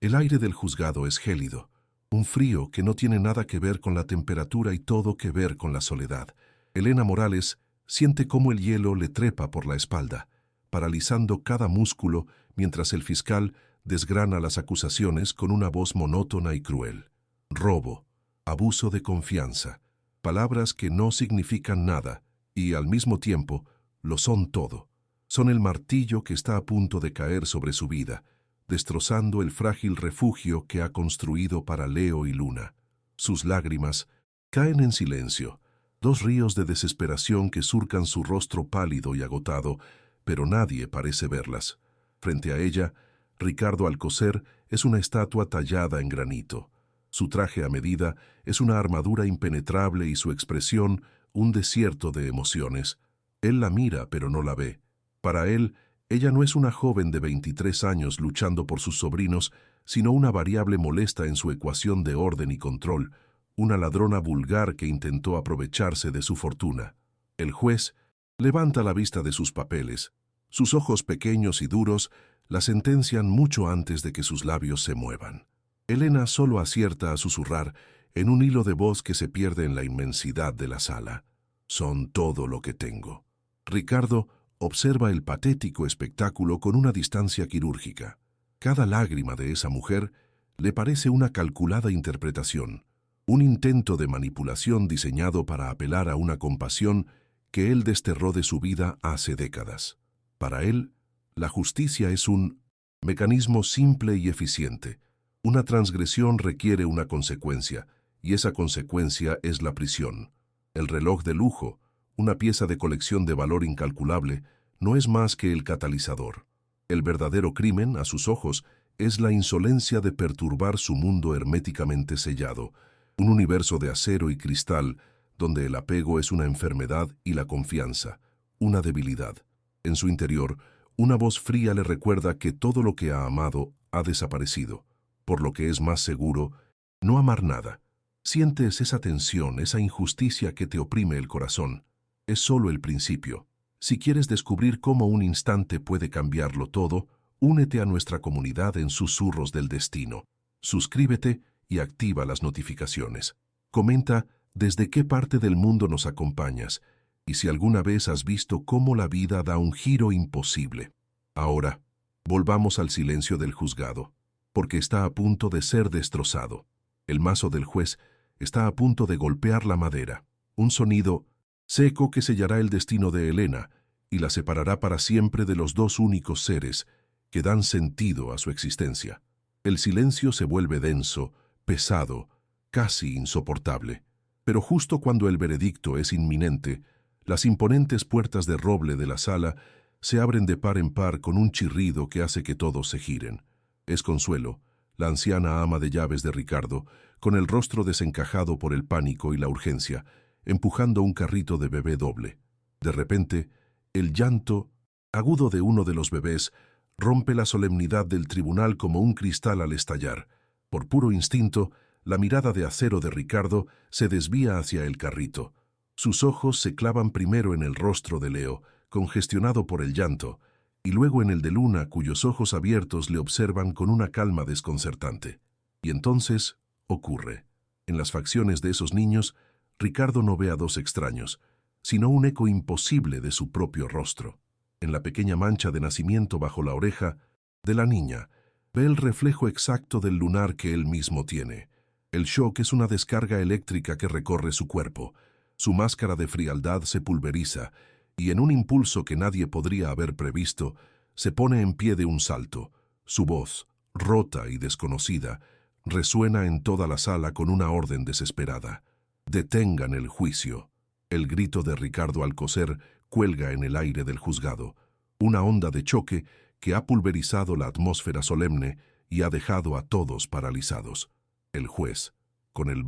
El aire del juzgado es gélido, un frío que no tiene nada que ver con la temperatura y todo que ver con la soledad. Elena Morales siente cómo el hielo le trepa por la espalda, paralizando cada músculo mientras el fiscal desgrana las acusaciones con una voz monótona y cruel. Robo, abuso de confianza, palabras que no significan nada y, al mismo tiempo, lo son todo. Son el martillo que está a punto de caer sobre su vida, destrozando el frágil refugio que ha construido para Leo y Luna. Sus lágrimas caen en silencio, dos ríos de desesperación que surcan su rostro pálido y agotado, pero nadie parece verlas. Frente a ella, Ricardo Alcocer es una estatua tallada en granito. Su traje a medida es una armadura impenetrable y su expresión un desierto de emociones. Él la mira, pero no la ve. Para él, ella no es una joven de 23 años luchando por sus sobrinos, sino una variable molesta en su ecuación de orden y control, una ladrona vulgar que intentó aprovecharse de su fortuna. El juez levanta la vista de sus papeles. Sus ojos pequeños y duros la sentencian mucho antes de que sus labios se muevan. Elena solo acierta a susurrar en un hilo de voz que se pierde en la inmensidad de la sala. Son todo lo que tengo. Ricardo observa el patético espectáculo con una distancia quirúrgica. Cada lágrima de esa mujer le parece una calculada interpretación, un intento de manipulación diseñado para apelar a una compasión que él desterró de su vida hace décadas. Para él, la justicia es un mecanismo simple y eficiente. Una transgresión requiere una consecuencia, y esa consecuencia es la prisión. El reloj de lujo, una pieza de colección de valor incalculable, no es más que el catalizador. El verdadero crimen, a sus ojos, es la insolencia de perturbar su mundo herméticamente sellado, un universo de acero y cristal, donde el apego es una enfermedad y la confianza, una debilidad. En su interior, una voz fría le recuerda que todo lo que ha amado ha desaparecido, por lo que es más seguro no amar nada. Sientes esa tensión, esa injusticia que te oprime el corazón. Es solo el principio. Si quieres descubrir cómo un instante puede cambiarlo todo, únete a nuestra comunidad en Susurros del Destino. Suscríbete y activa las notificaciones. Comenta desde qué parte del mundo nos acompañas y si alguna vez has visto cómo la vida da un giro imposible. Ahora, volvamos al silencio del juzgado, porque está a punto de ser destrozado. El mazo del juez está a punto de golpear la madera. Un sonido seco que sellará el destino de Elena y la separará para siempre de los dos únicos seres que dan sentido a su existencia. El silencio se vuelve denso, pesado, casi insoportable. Pero justo cuando el veredicto es inminente, las imponentes puertas de roble de la sala se abren de par en par con un chirrido que hace que todos se giren. Es Consuelo, la anciana ama de llaves de Ricardo, con el rostro desencajado por el pánico y la urgencia, empujando un carrito de bebé doble. De repente, el llanto agudo de uno de los bebés rompe la solemnidad del tribunal como un cristal al estallar. Por puro instinto, la mirada de acero de Ricardo se desvía hacia el carrito. Sus ojos se clavan primero en el rostro de Leo, congestionado por el llanto, y luego en el de Luna, cuyos ojos abiertos le observan con una calma desconcertante. Y entonces ocurre. En las facciones de esos niños, Ricardo no ve a dos extraños, sino un eco imposible de su propio rostro. En la pequeña mancha de nacimiento bajo la oreja de la niña, ve el reflejo exacto del lunar que él mismo tiene. El shock es una descarga eléctrica que recorre su cuerpo. Su máscara de frialdad se pulveriza, y en un impulso que nadie podría haber previsto, se pone en pie de un salto. Su voz, rota y desconocida, resuena en toda la sala con una orden desesperada. «Detengan el juicio». El grito de Ricardo Alcocer cuelga en el aire del juzgado, una onda de choque que ha pulverizado la atmósfera solemne y ha dejado a todos paralizados. El juez, con el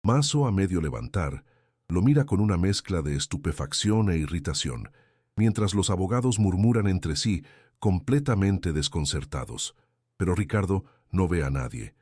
mazo a medio levantar, lo mira con una mezcla de estupefacción e irritación, mientras los abogados murmuran entre sí, completamente desconcertados. Pero Ricardo no ve a nadie.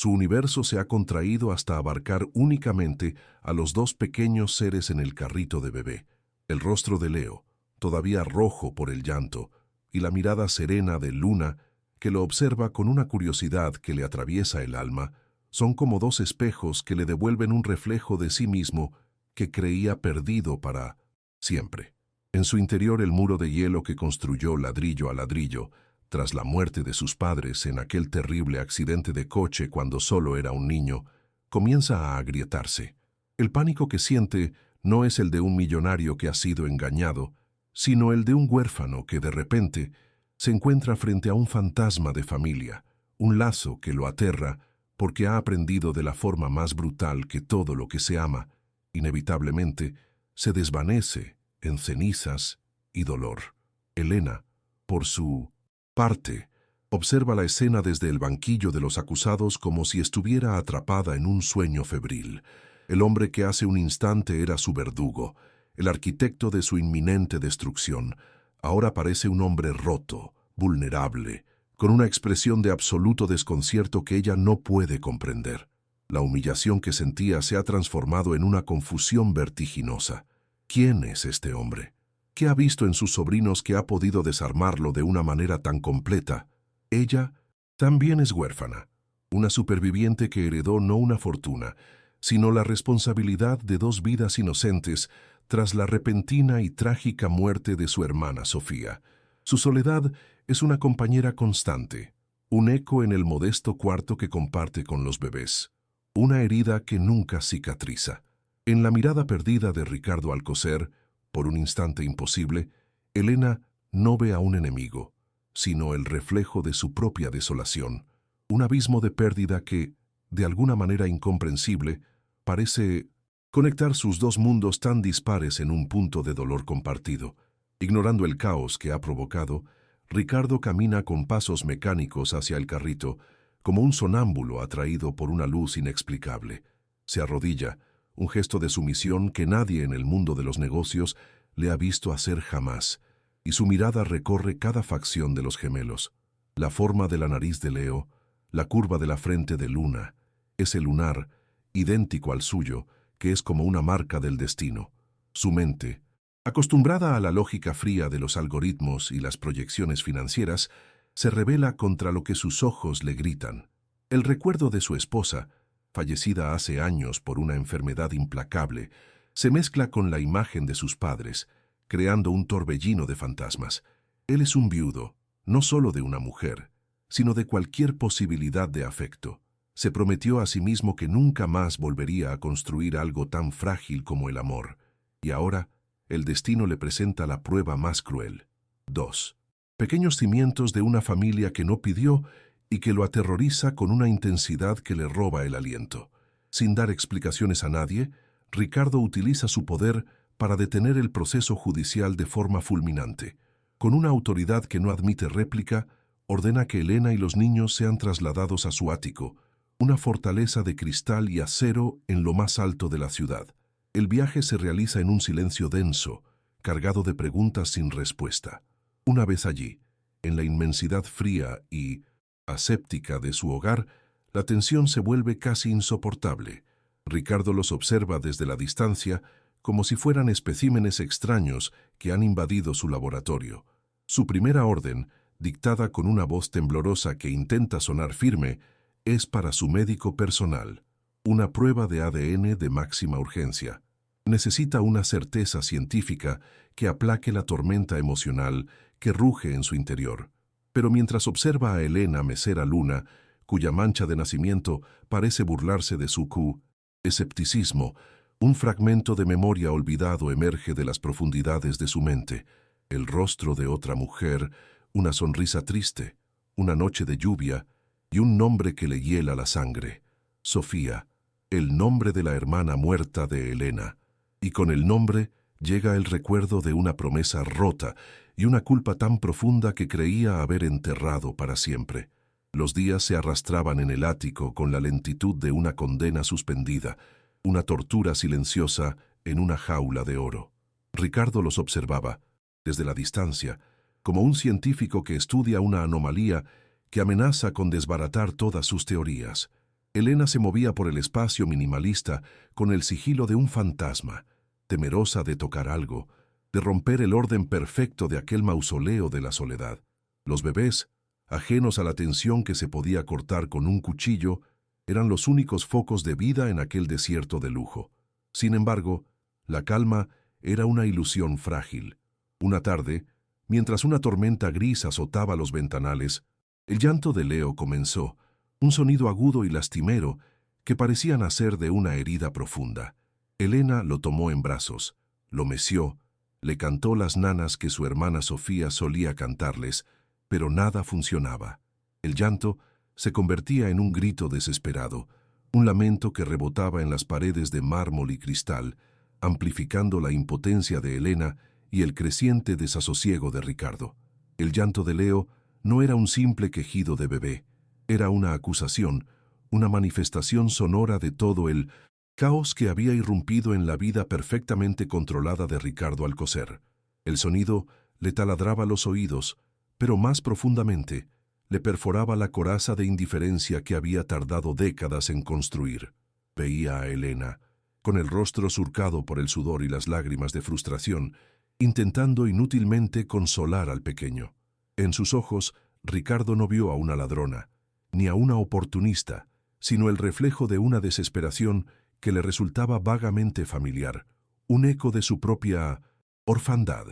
Su universo se ha contraído hasta abarcar únicamente a los dos pequeños seres en el carrito de bebé. El rostro de Leo, todavía rojo por el llanto, y la mirada serena de Luna, que lo observa con una curiosidad que le atraviesa el alma, son como dos espejos que le devuelven un reflejo de sí mismo que creía perdido para siempre. En su interior el muro de hielo que construyó ladrillo a ladrillo, tras la muerte de sus padres en aquel terrible accidente de coche cuando solo era un niño, comienza a agrietarse. El pánico que siente no es el de un millonario que ha sido engañado, sino el de un huérfano que de repente se encuentra frente a un fantasma de familia, un lazo que lo aterra porque ha aprendido de la forma más brutal que todo lo que se ama, inevitablemente, se desvanece en cenizas y dolor. Elena, por su parte, observa la escena desde el banquillo de los acusados como si estuviera atrapada en un sueño febril. El hombre que hace un instante era su verdugo, el arquitecto de su inminente destrucción, ahora parece un hombre roto, vulnerable, con una expresión de absoluto desconcierto que ella no puede comprender. La humillación que sentía se ha transformado en una confusión vertiginosa. ¿Quién es este hombre? ¿Qué ha visto en sus sobrinos que ha podido desarmarlo de una manera tan completa? Ella también es huérfana, una superviviente que heredó no una fortuna, sino la responsabilidad de dos vidas inocentes tras la repentina y trágica muerte de su hermana Sofía. Su soledad es una compañera constante, un eco en el modesto cuarto que comparte con los bebés, una herida que nunca cicatriza. En la mirada perdida de Ricardo Alcocer, por un instante imposible, Elena no ve a un enemigo, sino el reflejo de su propia desolación, un abismo de pérdida que, de alguna manera incomprensible, parece conectar sus dos mundos tan dispares en un punto de dolor compartido. Ignorando el caos que ha provocado, Ricardo camina con pasos mecánicos hacia el carrito, como un sonámbulo atraído por una luz inexplicable. Se arrodilla, un gesto de sumisión que nadie en el mundo de los negocios le ha visto hacer jamás, y su mirada recorre cada facción de los gemelos. La forma de la nariz de Leo, la curva de la frente de Luna, ese lunar, idéntico al suyo, que es como una marca del destino. Su mente, acostumbrada a la lógica fría de los algoritmos y las proyecciones financieras, se rebela contra lo que sus ojos le gritan. El recuerdo de su esposa, fallecida hace años por una enfermedad implacable, se mezcla con la imagen de sus padres, creando un torbellino de fantasmas. Él es un viudo, no solo de una mujer, sino de cualquier posibilidad de afecto. Se prometió a sí mismo que nunca más volvería a construir algo tan frágil como el amor, y ahora el destino le presenta la prueba más cruel. 2. Pequeños cimientos de una familia que no pidió y que lo aterroriza con una intensidad que le roba el aliento. Sin dar explicaciones a nadie, Ricardo utiliza su poder para detener el proceso judicial de forma fulminante. Con una autoridad que no admite réplica, ordena que Elena y los niños sean trasladados a su ático, una fortaleza de cristal y acero en lo más alto de la ciudad. El viaje se realiza en un silencio denso, cargado de preguntas sin respuesta. Una vez allí, en la inmensidad fría y aséptica de su hogar, la tensión se vuelve casi insoportable. Ricardo los observa desde la distancia como si fueran especímenes extraños que han invadido su laboratorio. Su primera orden, dictada con una voz temblorosa que intenta sonar firme, es para su médico personal, una prueba de ADN de máxima urgencia. Necesita una certeza científica que aplaque la tormenta emocional que ruge en su interior. Pero mientras observa a Elena mecer a Luna, cuya mancha de nacimiento parece burlarse de su escepticismo, un fragmento de memoria olvidado emerge de las profundidades de su mente. El rostro de otra mujer, una sonrisa triste, una noche de lluvia y un nombre que le hiela la sangre. Sofía, el nombre de la hermana muerta de Elena. Y con el nombre llega el recuerdo de una promesa rota y una culpa tan profunda que creía haber enterrado para siempre. Los días se arrastraban en el ático con la lentitud de una condena suspendida, una tortura silenciosa en una jaula de oro. Ricardo los observaba, desde la distancia, como un científico que estudia una anomalía que amenaza con desbaratar todas sus teorías. Elena se movía por el espacio minimalista con el sigilo de un fantasma, temerosa de tocar algo, de romper el orden perfecto de aquel mausoleo de la soledad. Los bebés, ajenos a la tensión que se podía cortar con un cuchillo, eran los únicos focos de vida en aquel desierto de lujo. Sin embargo, la calma era una ilusión frágil. Una tarde, mientras una tormenta gris azotaba los ventanales, el llanto de Leo comenzó, un sonido agudo y lastimero que parecía nacer de una herida profunda. Elena lo tomó en brazos, lo meció, le cantó las nanas que su hermana Sofía solía cantarles, pero nada funcionaba. El llanto se convertía en un grito desesperado, un lamento que rebotaba en las paredes de mármol y cristal, amplificando la impotencia de Elena y el creciente desasosiego de Ricardo. El llanto de Leo no era un simple quejido de bebé, era una acusación, una manifestación sonora de todo el caos que había irrumpido en la vida perfectamente controlada de Ricardo Alcocer. El sonido le taladraba los oídos, pero más profundamente le perforaba la coraza de indiferencia que había tardado décadas en construir. Veía a Elena, con el rostro surcado por el sudor y las lágrimas de frustración, intentando inútilmente consolar al pequeño. En sus ojos, Ricardo no vio a una ladrona, ni a una oportunista, sino el reflejo de una desesperación que le resultaba vagamente familiar, un eco de su propia orfandad.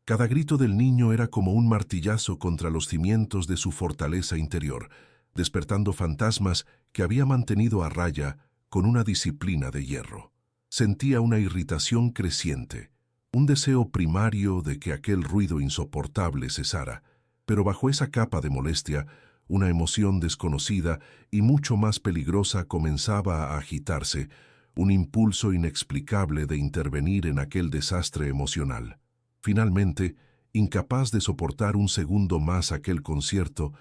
Cada grito del niño era como un martillazo contra los cimientos de su fortaleza interior, despertando fantasmas que había mantenido a raya con una disciplina de hierro. Sentía una irritación creciente, un deseo primario de que aquel ruido insoportable cesara, pero bajo esa capa de molestia, una emoción desconocida y mucho más peligrosa comenzaba a agitarse, un impulso inexplicable de intervenir en aquel desastre emocional. Finalmente, incapaz de soportar un segundo más aquel concierto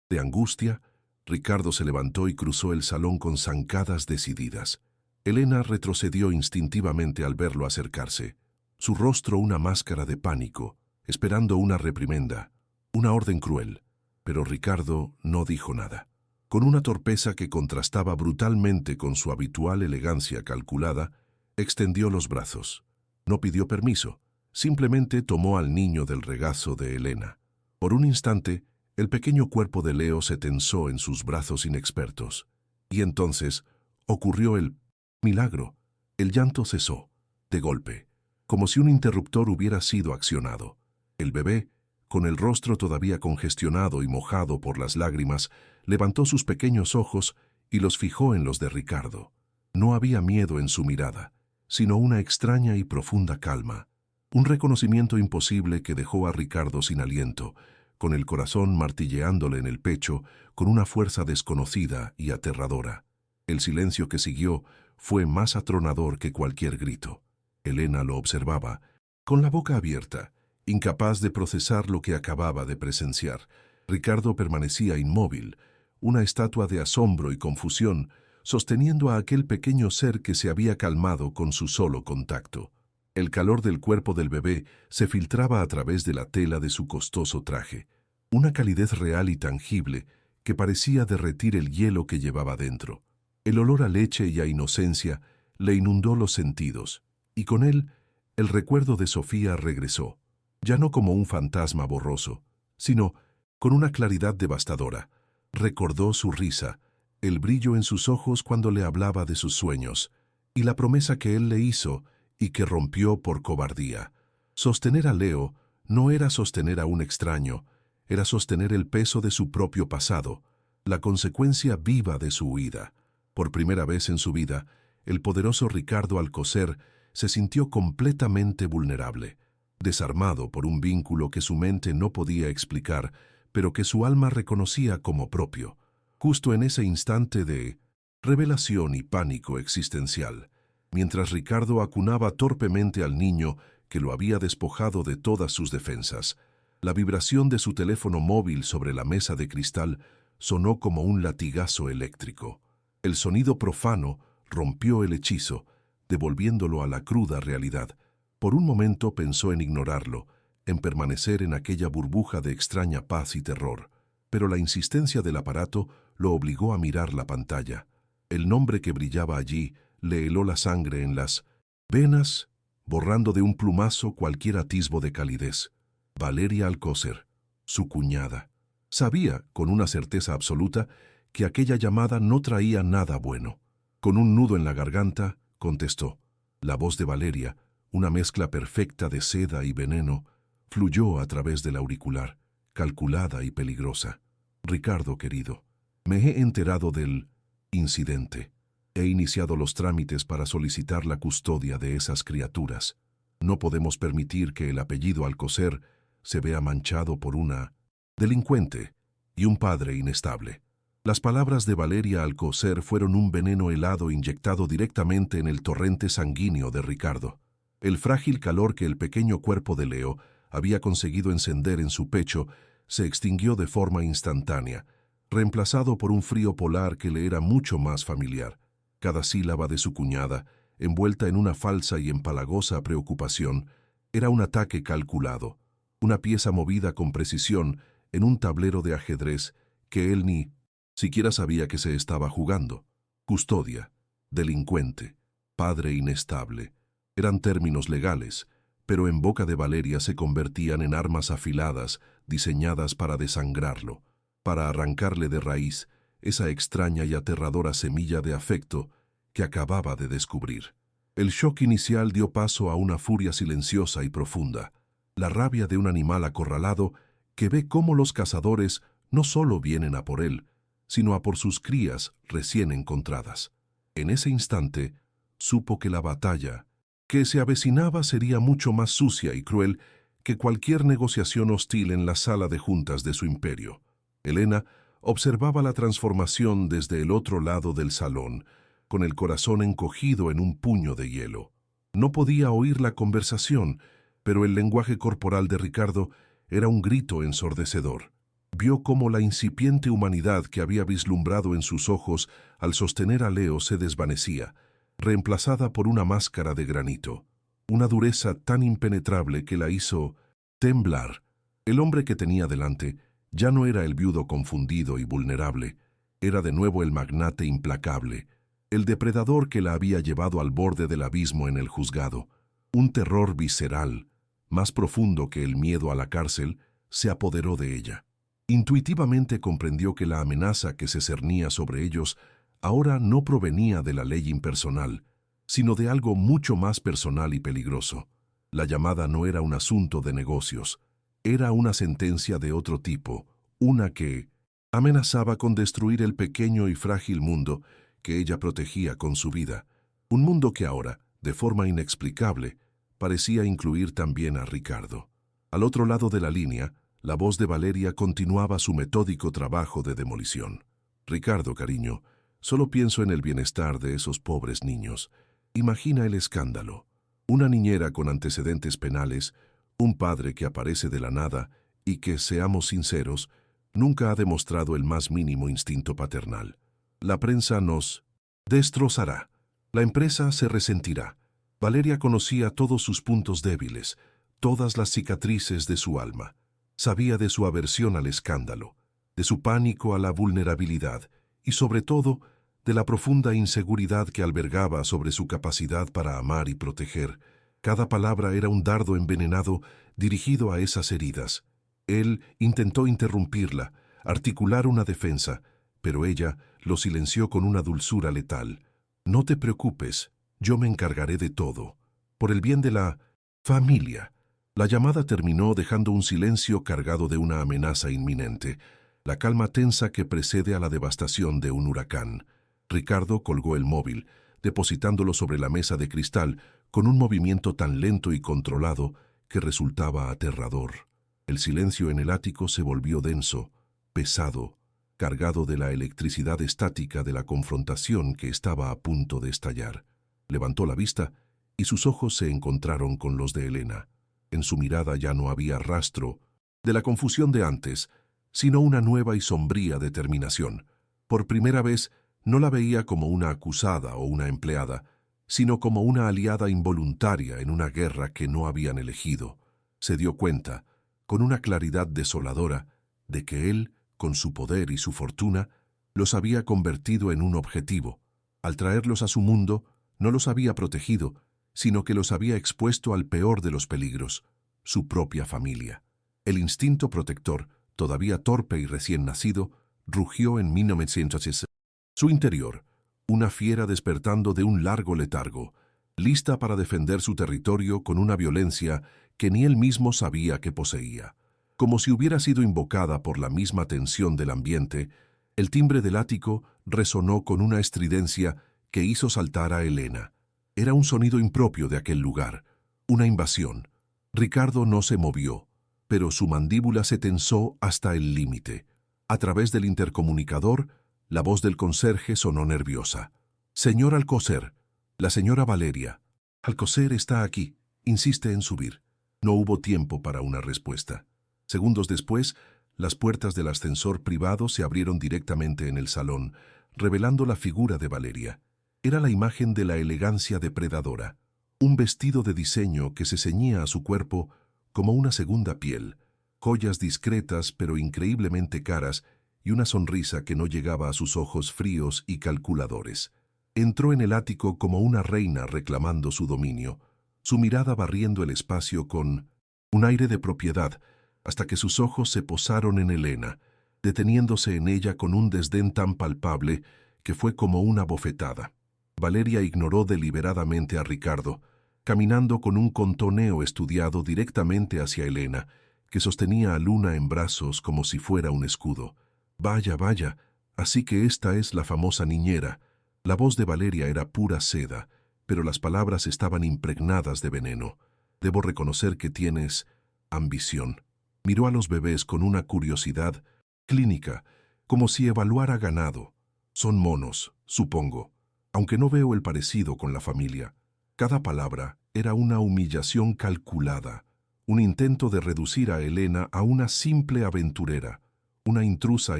de angustia, Ricardo se levantó y cruzó el salón con zancadas decididas. Elena retrocedió instintivamente al verlo acercarse, su rostro una máscara de pánico, esperando una reprimenda, una orden cruel. Pero Ricardo no dijo nada. Con una torpeza que contrastaba brutalmente con su habitual elegancia calculada, extendió los brazos. No pidió permiso, simplemente tomó al niño del regazo de Elena. Por un instante, el pequeño cuerpo de Leo se tensó en sus brazos inexpertos. Y entonces ocurrió el milagro. El llanto cesó, de golpe, como si un interruptor hubiera sido accionado. El bebé, con el rostro todavía congestionado y mojado por las lágrimas, levantó sus pequeños ojos y los fijó en los de Ricardo. No había miedo en su mirada, sino una extraña y profunda calma, un reconocimiento imposible que dejó a Ricardo sin aliento, con el corazón martilleándole en el pecho con una fuerza desconocida y aterradora. El silencio que siguió fue más atronador que cualquier grito. Elena lo observaba, con la boca abierta, incapaz de procesar lo que acababa de presenciar. Ricardo permanecía inmóvil, una estatua de asombro y confusión, sosteniendo a aquel pequeño ser que se había calmado con su solo contacto. El calor del cuerpo del bebé se filtraba a través de la tela de su costoso traje, una calidez real y tangible que parecía derretir el hielo que llevaba dentro. El olor a leche y a inocencia le inundó los sentidos, y con él el recuerdo de Sofía regresó, ya no como un fantasma borroso, sino con una claridad devastadora. Recordó su risa, el brillo en sus ojos cuando le hablaba de sus sueños, y la promesa que él le hizo y que rompió por cobardía. Sostener a Leo no era sostener a un extraño, era sostener el peso de su propio pasado, la consecuencia viva de su huida. Por primera vez en su vida, el poderoso Ricardo Alcocer se sintió completamente vulnerable, desarmado por un vínculo que su mente no podía explicar, pero que su alma reconocía como propio. Justo en ese instante de revelación y pánico existencial, mientras Ricardo acunaba torpemente al niño que lo había despojado de todas sus defensas, la vibración de su teléfono móvil sobre la mesa de cristal sonó como un latigazo eléctrico. El sonido profano rompió el hechizo, devolviéndolo a la cruda realidad. Por un momento pensó en ignorarlo, en permanecer en aquella burbuja de extraña paz y terror, pero la insistencia del aparato lo obligó a mirar la pantalla. El nombre que brillaba allí le heló la sangre en las venas, borrando de un plumazo cualquier atisbo de calidez. Valeria Alcocer, su cuñada. Sabía, con una certeza absoluta, que aquella llamada no traía nada bueno. Con un nudo en la garganta, contestó. La voz de Valeria, una mezcla perfecta de seda y veneno, fluyó a través del auricular, calculada y peligrosa. Ricardo, querido, me he enterado del incidente. He iniciado los trámites para solicitar la custodia de esas criaturas. No podemos permitir que el apellido Alcocer se vea manchado por una delincuente y un padre inestable. Las palabras de Valeria Alcocer fueron un veneno helado inyectado directamente en el torrente sanguíneo de Ricardo. El frágil calor que el pequeño cuerpo de Leo había conseguido encender en su pecho se extinguió de forma instantánea, reemplazado por un frío polar que le era mucho más familiar. Cada sílaba de su cuñada, envuelta en una falsa y empalagosa preocupación, era un ataque calculado, una pieza movida con precisión en un tablero de ajedrez que él ni siquiera sabía que se estaba jugando. Custodia, delincuente, padre inestable, eran términos legales, pero en boca de Valeria se convertían en armas afiladas diseñadas para desangrarlo, para arrancarle de raíz esa extraña y aterradora semilla de afecto que acababa de descubrir. El shock inicial dio paso a una furia silenciosa y profunda, la rabia de un animal acorralado que ve cómo los cazadores no solo vienen a por él, sino a por sus crías recién encontradas. En ese instante, supo que la batalla que se avecinaba sería mucho más sucia y cruel que cualquier negociación hostil en la sala de juntas de su imperio. Elena observaba la transformación desde el otro lado del salón, con el corazón encogido en un puño de hielo. No podía oír la conversación, pero el lenguaje corporal de Ricardo era un grito ensordecedor. Vio cómo la incipiente humanidad que había vislumbrado en sus ojos al sostener a Leo se desvanecía, reemplazada por una máscara de granito, una dureza tan impenetrable que la hizo temblar. El hombre que tenía delante ya no era el viudo confundido y vulnerable, era de nuevo el magnate implacable, el depredador que la había llevado al borde del abismo en el juzgado. Un terror visceral, más profundo que el miedo a la cárcel, se apoderó de ella. Intuitivamente comprendió que la amenaza que se cernía sobre ellos ahora no provenía de la ley impersonal, sino de algo mucho más personal y peligroso. La llamada no era un asunto de negocios, era una sentencia de otro tipo, una que amenazaba con destruir el pequeño y frágil mundo que ella protegía con su vida, un mundo que ahora, de forma inexplicable, parecía incluir también a Ricardo. Al otro lado de la línea, la voz de Valeria continuaba su metódico trabajo de demolición. Ricardo, cariño, solo pienso en el bienestar de esos pobres niños. Imagina el escándalo. Una niñera con antecedentes penales, un padre que aparece de la nada y que, seamos sinceros, nunca ha demostrado el más mínimo instinto paternal. La prensa nos destrozará. La empresa se resentirá. Valeria conocía todos sus puntos débiles, todas las cicatrices de su alma. Sabía de su aversión al escándalo, de su pánico a la vulnerabilidad y, sobre todo, de la profunda inseguridad que albergaba sobre su capacidad para amar y proteger. Cada palabra era un dardo envenenado dirigido a esas heridas. Él intentó interrumpirla, articular una defensa, pero ella lo silenció con una dulzura letal. No te preocupes, yo me encargaré de todo. Por el bien de la familia. La llamada terminó dejando un silencio cargado de una amenaza inminente, la calma tensa que precede a la devastación de un huracán. Ricardo colgó el móvil, depositándolo sobre la mesa de cristal con un movimiento tan lento y controlado que resultaba aterrador. El silencio en el ático se volvió denso, pesado, cargado de la electricidad estática de la confrontación que estaba a punto de estallar. Levantó la vista y sus ojos se encontraron con los de Elena. En su mirada ya no había rastro de la confusión de antes, sino una nueva y sombría determinación. Por primera vez no la veía como una acusada o una empleada, sino como una aliada involuntaria en una guerra que no habían elegido. Se dio cuenta, con una claridad desoladora, de que él, con su poder y su fortuna, los había convertido en un objetivo. Al traerlos a su mundo, no los había protegido, sino que los había expuesto al peor de los peligros, su propia familia. El instinto protector todavía torpe y recién nacido, rugió en 1960. Su interior, una fiera despertando de un largo letargo, lista para defender su territorio con una violencia que ni él mismo sabía que poseía. Como si hubiera sido invocada por la misma tensión del ambiente, el timbre del ático resonó con una estridencia que hizo saltar a Elena. Era un sonido impropio de aquel lugar, una invasión. Ricardo no se movió, pero su mandíbula se tensó hasta el límite. A través del intercomunicador, la voz del conserje sonó nerviosa. «Señor Alcocer, la señora Valeria. Alcocer está aquí. Insiste en subir». No hubo tiempo para una respuesta. Segundos después, las puertas del ascensor privado se abrieron directamente en el salón, revelando la figura de Valeria. Era la imagen de la elegancia depredadora, un vestido de diseño que se ceñía a su cuerpo como una segunda piel, joyas discretas pero increíblemente caras y una sonrisa que no llegaba a sus ojos fríos y calculadores. Entró en el ático como una reina reclamando su dominio, su mirada barriendo el espacio con un aire de propiedad, hasta que sus ojos se posaron en Elena, deteniéndose en ella con un desdén tan palpable que fue como una bofetada. Valeria ignoró deliberadamente a Ricardo, caminando con un contoneo estudiado directamente hacia Elena, que sostenía a Luna en brazos como si fuera un escudo. «Vaya, vaya, así que esta es la famosa niñera». La voz de Valeria era pura seda, pero las palabras estaban impregnadas de veneno. «Debo reconocer que tienes ambición». Miró a los bebés con una curiosidad clínica, como si evaluara ganado. «Son monos, supongo, aunque no veo el parecido con la familia». Cada palabra era una humillación calculada, un intento de reducir a Elena a una simple aventurera, una intrusa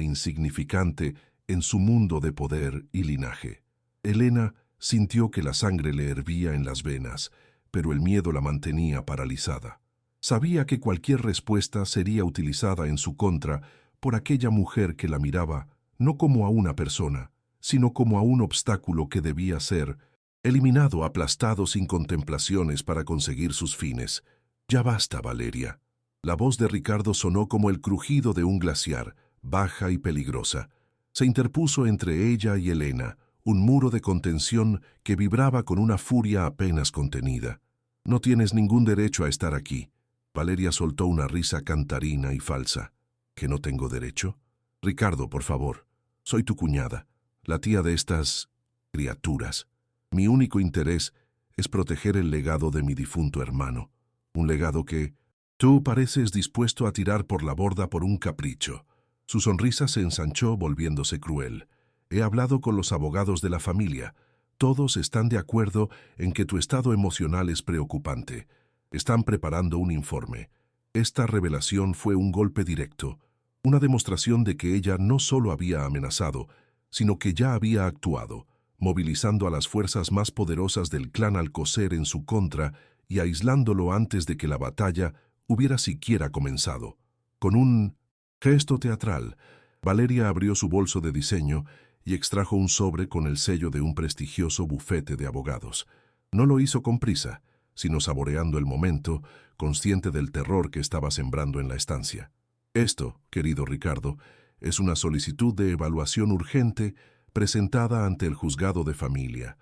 insignificante en su mundo de poder y linaje. Elena sintió que la sangre le hervía en las venas, pero el miedo la mantenía paralizada. Sabía que cualquier respuesta sería utilizada en su contra por aquella mujer que la miraba no como a una persona, sino como a un obstáculo que debía ser eliminado, aplastado sin contemplaciones para conseguir sus fines. «Ya basta, Valeria». La voz de Ricardo sonó como el crujido de un glaciar, baja y peligrosa. Se interpuso entre ella y Elena, un muro de contención que vibraba con una furia apenas contenida. «No tienes ningún derecho a estar aquí». Valeria soltó una risa cantarina y falsa. «¿Que no tengo derecho? Ricardo, por favor. Soy tu cuñada, la tía de estas criaturas. Mi único interés es proteger el legado de mi difunto hermano. Un legado que tú pareces dispuesto a tirar por la borda por un capricho». Su sonrisa se ensanchó volviéndose cruel. «He hablado con los abogados de la familia. Todos están de acuerdo en que tu estado emocional es preocupante. Están preparando un informe. Esta revelación fue un golpe directo, una demostración de que ella no solo había amenazado, sino que ya había actuado, movilizando a las fuerzas más poderosas del clan Alcocer en su contra y aislándolo antes de que la batalla hubiera siquiera comenzado. Con un gesto teatral, Valeria abrió su bolso de diseño y extrajo un sobre con el sello de un prestigioso bufete de abogados. No lo hizo con prisa, sino saboreando el momento, consciente del terror que estaba sembrando en la estancia. «Esto, querido Ricardo, es una solicitud de evaluación urgente presentada ante el juzgado de familia.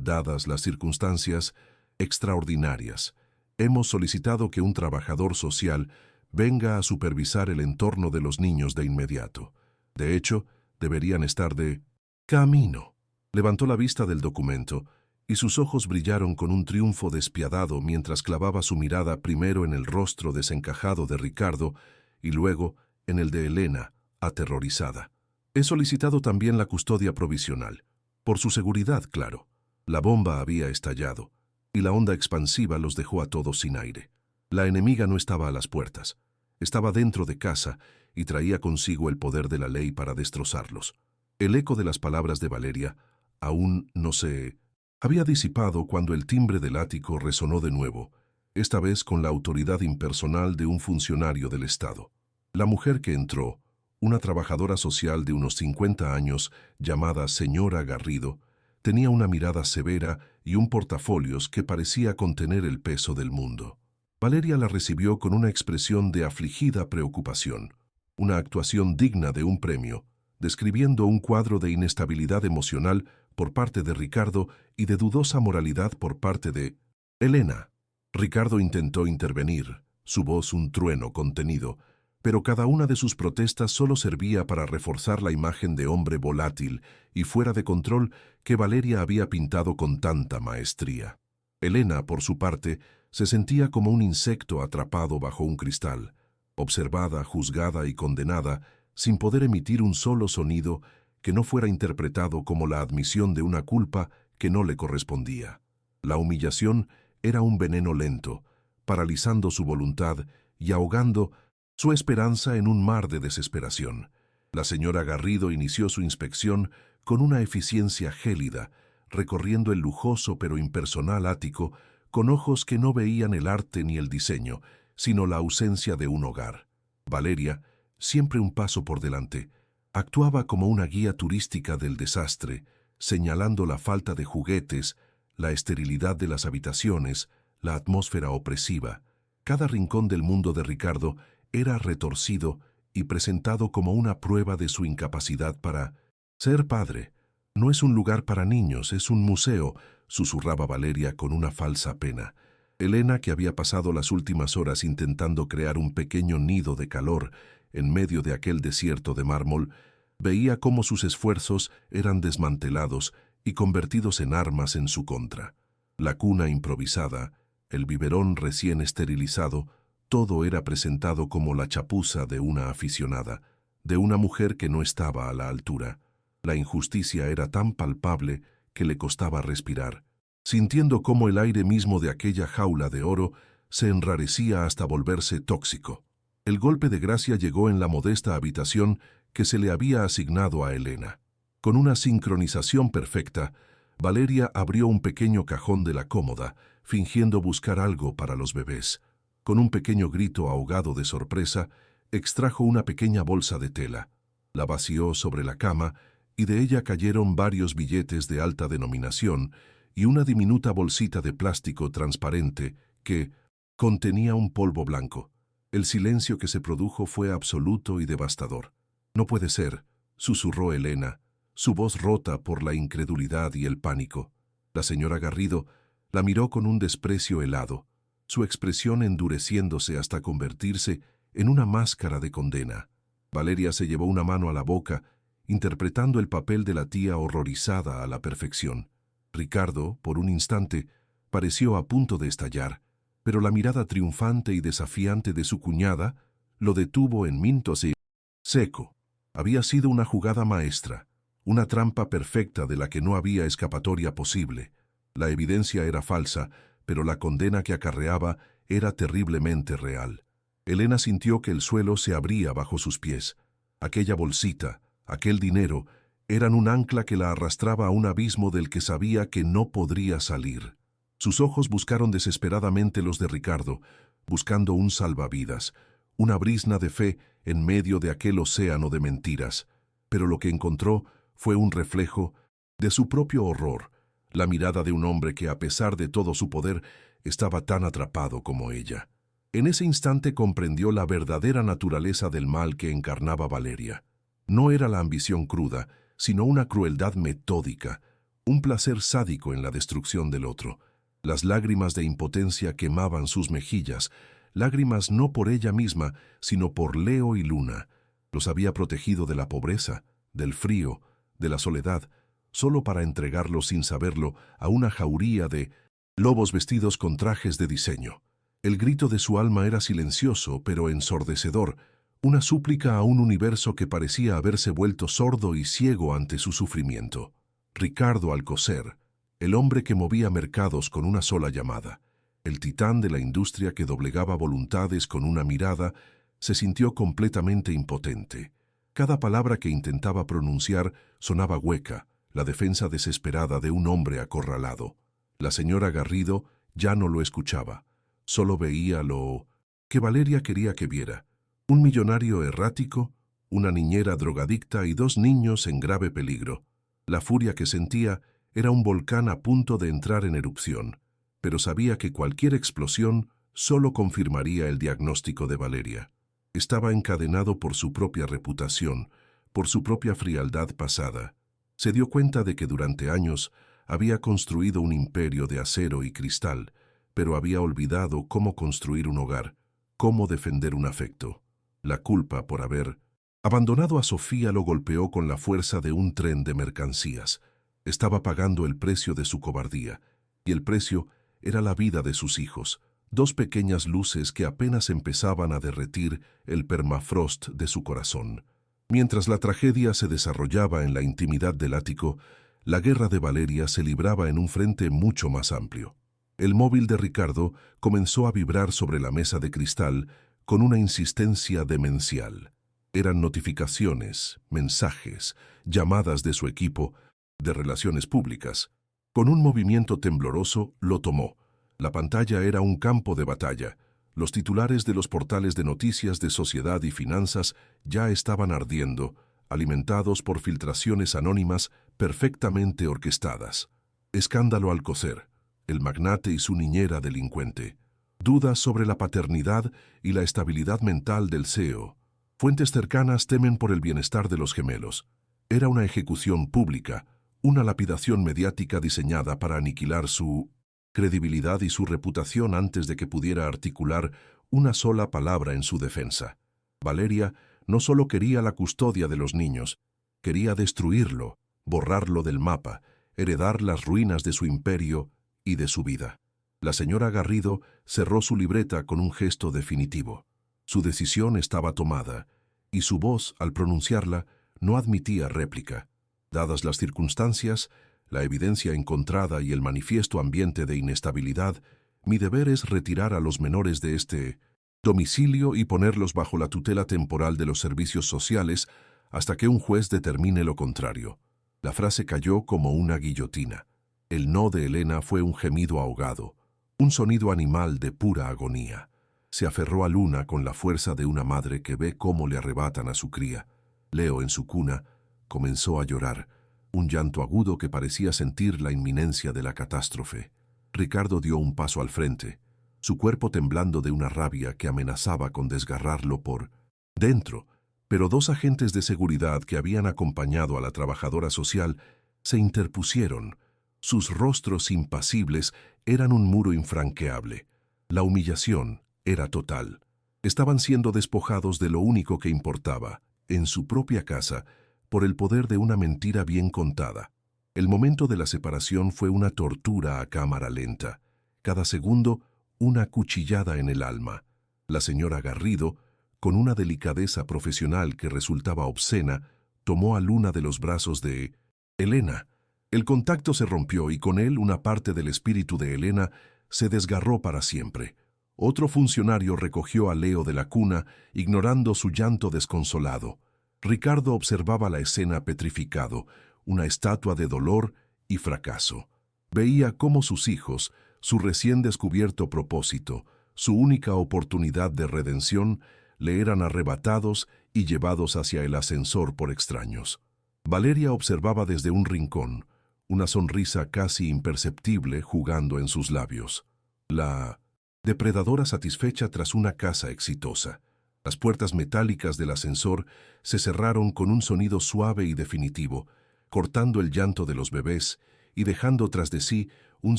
Dadas las circunstancias extraordinarias, hemos solicitado que un trabajador social venga a supervisar el entorno de los niños de inmediato. De hecho, deberían estar de camino». Levantó la vista del documento y sus ojos brillaron con un triunfo despiadado mientras clavaba su mirada primero en el rostro desencajado de Ricardo y luego en el de Elena, aterrorizada. «He solicitado también la custodia provisional. Por su seguridad, claro». La bomba había estallado y la onda expansiva los dejó a todos sin aire. La enemiga no estaba a las puertas. Estaba dentro de casa y traía consigo el poder de la ley para destrozarlos. El eco de las palabras de Valeria aún no se había disipado cuando el timbre del ático resonó de nuevo, esta vez con la autoridad impersonal de un funcionario del Estado. La mujer que entró, una trabajadora social de unos 50 años llamada señora Garrido, tenía una mirada severa y un portafolios que parecía contener el peso del mundo. Valeria la recibió con una expresión de afligida preocupación. una actuación digna de un premio, describiendo un cuadro de inestabilidad emocional por parte de Ricardo y de dudosa moralidad por parte de Elena. Ricardo intentó intervenir, su voz un trueno contenido, pero cada una de sus protestas solo servía para reforzar la imagen de hombre volátil y fuera de control que Valeria había pintado con tanta maestría. Elena, por su parte, se sentía como un insecto atrapado bajo un cristal, observada, juzgada y condenada, sin poder emitir un solo sonido que no fuera interpretado como la admisión de una culpa que no le correspondía. La humillación era un veneno lento, paralizando su voluntad y ahogando su esperanza en un mar de desesperación. La señora Garrido inició su inspección con una eficiencia gélida, recorriendo el lujoso pero impersonal ático con ojos que no veían el arte ni el diseño, sino la ausencia de un hogar. Valeria, siempre un paso por delante, actuaba como una guía turística del desastre, señalando la falta de juguetes, la esterilidad de las habitaciones, la atmósfera opresiva. Cada rincón del mundo de Ricardo era retorcido y presentado como una prueba de su incapacidad para ser padre. No es un lugar para niños, es un museo, susurraba Valeria con una falsa pena. Elena, que había pasado las últimas horas intentando crear un pequeño nido de calor en medio de aquel desierto de mármol, veía cómo sus esfuerzos eran desmantelados y convertidos en armas en su contra. La cuna improvisada, el biberón recién esterilizado, todo era presentado como la chapuza de una aficionada, de una mujer que no estaba a la altura. La injusticia era tan palpable que le costaba respirar, sintiendo cómo el aire mismo de aquella jaula de oro se enrarecía hasta volverse tóxico. El golpe de gracia llegó en la modesta habitación que se le había asignado a Elena. Con una sincronización perfecta, Valeria abrió un pequeño cajón de la cómoda, fingiendo buscar algo para los bebés. Con un pequeño grito ahogado de sorpresa, extrajo una pequeña bolsa de tela. La vació sobre la cama y de ella cayeron varios billetes de alta denominación y una diminuta bolsita de plástico transparente que contenía un polvo blanco. El silencio que se produjo fue absoluto y devastador. «No puede ser», susurró Elena, su voz rota por la incredulidad y el pánico. La señora Garrido la miró con un desprecio helado, su expresión endureciéndose hasta convertirse en una máscara de condena. Valeria se llevó una mano a la boca, interpretando el papel de la tía horrorizada a la perfección. Ricardo, por un instante, pareció a punto de estallar, pero la mirada triunfante y desafiante de su cuñada lo detuvo en minutos y seco. Había sido una jugada maestra, una trampa perfecta de la que no había escapatoria posible. La evidencia era falsa, pero la condena que acarreaba era terriblemente real. Elena sintió que el suelo se abría bajo sus pies. Aquella bolsita, aquel dinero, eran un ancla que la arrastraba a un abismo del que sabía que no podría salir. Sus ojos buscaron desesperadamente los de Ricardo, buscando un salvavidas, una brizna de fe en medio de aquel océano de mentiras. Pero lo que encontró fue un reflejo de su propio horror, la mirada de un hombre que, a pesar de todo su poder, estaba tan atrapado como ella. En ese instante comprendió la verdadera naturaleza del mal que encarnaba Valeria. No era la ambición cruda, sino una crueldad metódica, un placer sádico en la destrucción del otro. Las lágrimas de impotencia quemaban sus mejillas, lágrimas no por ella misma, sino por Leo y Luna. Los había protegido de la pobreza, del frío, de la soledad, solo para entregarlos sin saberlo a una jauría de lobos vestidos con trajes de diseño. El grito de su alma era silencioso, pero ensordecedor, una súplica a un universo que parecía haberse vuelto sordo y ciego ante su sufrimiento. Ricardo Alcocer, el hombre que movía mercados con una sola llamada, el titán de la industria que doblegaba voluntades con una mirada, se sintió completamente impotente. Cada palabra que intentaba pronunciar sonaba hueca, la defensa desesperada de un hombre acorralado. La señora Garrido ya no lo escuchaba, solo veía lo que Valeria quería que viera: un millonario errático, una niñera drogadicta y dos niños en grave peligro. La furia que sentía era un volcán a punto de entrar en erupción, pero sabía que cualquier explosión solo confirmaría el diagnóstico de Valeria. Estaba encadenado por su propia reputación, por su propia frialdad pasada. Se dio cuenta de que durante años había construido un imperio de acero y cristal, pero había olvidado cómo construir un hogar, cómo defender un afecto. La culpa por haber abandonado a Sofía lo golpeó con la fuerza de un tren de mercancías. Estaba pagando el precio de su cobardía, y el precio era la vida de sus hijos, dos pequeñas luces que apenas empezaban a derretir el permafrost de su corazón. Mientras la tragedia se desarrollaba en la intimidad del ático, la guerra de Valeria se libraba en un frente mucho más amplio. El móvil de Ricardo comenzó a vibrar sobre la mesa de cristal con una insistencia demencial. Eran notificaciones, mensajes, llamadas de su equipo de relaciones públicas. Con un movimiento tembloroso lo tomó. La pantalla era un campo de batalla. Los titulares de los portales de noticias de sociedad y finanzas ya estaban ardiendo, alimentados por filtraciones anónimas perfectamente orquestadas. Escándalo Alcocer, el magnate y su niñera delincuente. Dudas sobre la paternidad y la estabilidad mental del CEO. Fuentes cercanas temen por el bienestar de los gemelos. Era una ejecución pública, una lapidación mediática diseñada para aniquilar su credibilidad y su reputación antes de que pudiera articular una sola palabra en su defensa. Valeria no solo quería la custodia de los niños, quería destruirlo, borrarlo del mapa, heredar las ruinas de su imperio y de su vida. La señora Garrido cerró su libreta con un gesto definitivo. Su decisión estaba tomada, y su voz, al pronunciarla, no admitía réplica. Dadas las circunstancias, la evidencia encontrada y el manifiesto ambiente de inestabilidad, mi deber es retirar a los menores de este domicilio y ponerlos bajo la tutela temporal de los servicios sociales hasta que un juez determine lo contrario. La frase cayó como una guillotina. El no de Elena fue un gemido ahogado, un sonido animal de pura agonía. Se aferró a Luna con la fuerza de una madre que ve cómo le arrebatan a su cría. Leo, en su cuna, comenzó a llorar, un llanto agudo que parecía sentir la inminencia de la catástrofe. Ricardo dio un paso al frente, su cuerpo temblando de una rabia que amenazaba con desgarrarlo por dentro, pero dos agentes de seguridad que habían acompañado a la trabajadora social se interpusieron. Sus rostros impasibles eran un muro infranqueable. La humillación era total. Estaban siendo despojados de lo único que importaba, en su propia casa, por el poder de una mentira bien contada. El momento de la separación fue una tortura a cámara lenta. Cada segundo, una cuchillada en el alma. La señora Garrido, con una delicadeza profesional que resultaba obscena, tomó a Luna de los brazos de Elena. El contacto se rompió y con él una parte del espíritu de Elena se desgarró para siempre. Otro funcionario recogió a Leo de la cuna, ignorando su llanto desconsolado. Ricardo observaba la escena petrificado, una estatua de dolor y fracaso. Veía cómo sus hijos, su recién descubierto propósito, su única oportunidad de redención, le eran arrebatados y llevados hacia el ascensor por extraños. Valeria observaba desde un rincón, una sonrisa casi imperceptible jugando en sus labios. La depredadora satisfecha tras una caza exitosa. Las puertas metálicas del ascensor se cerraron con un sonido suave y definitivo, cortando el llanto de los bebés y dejando tras de sí un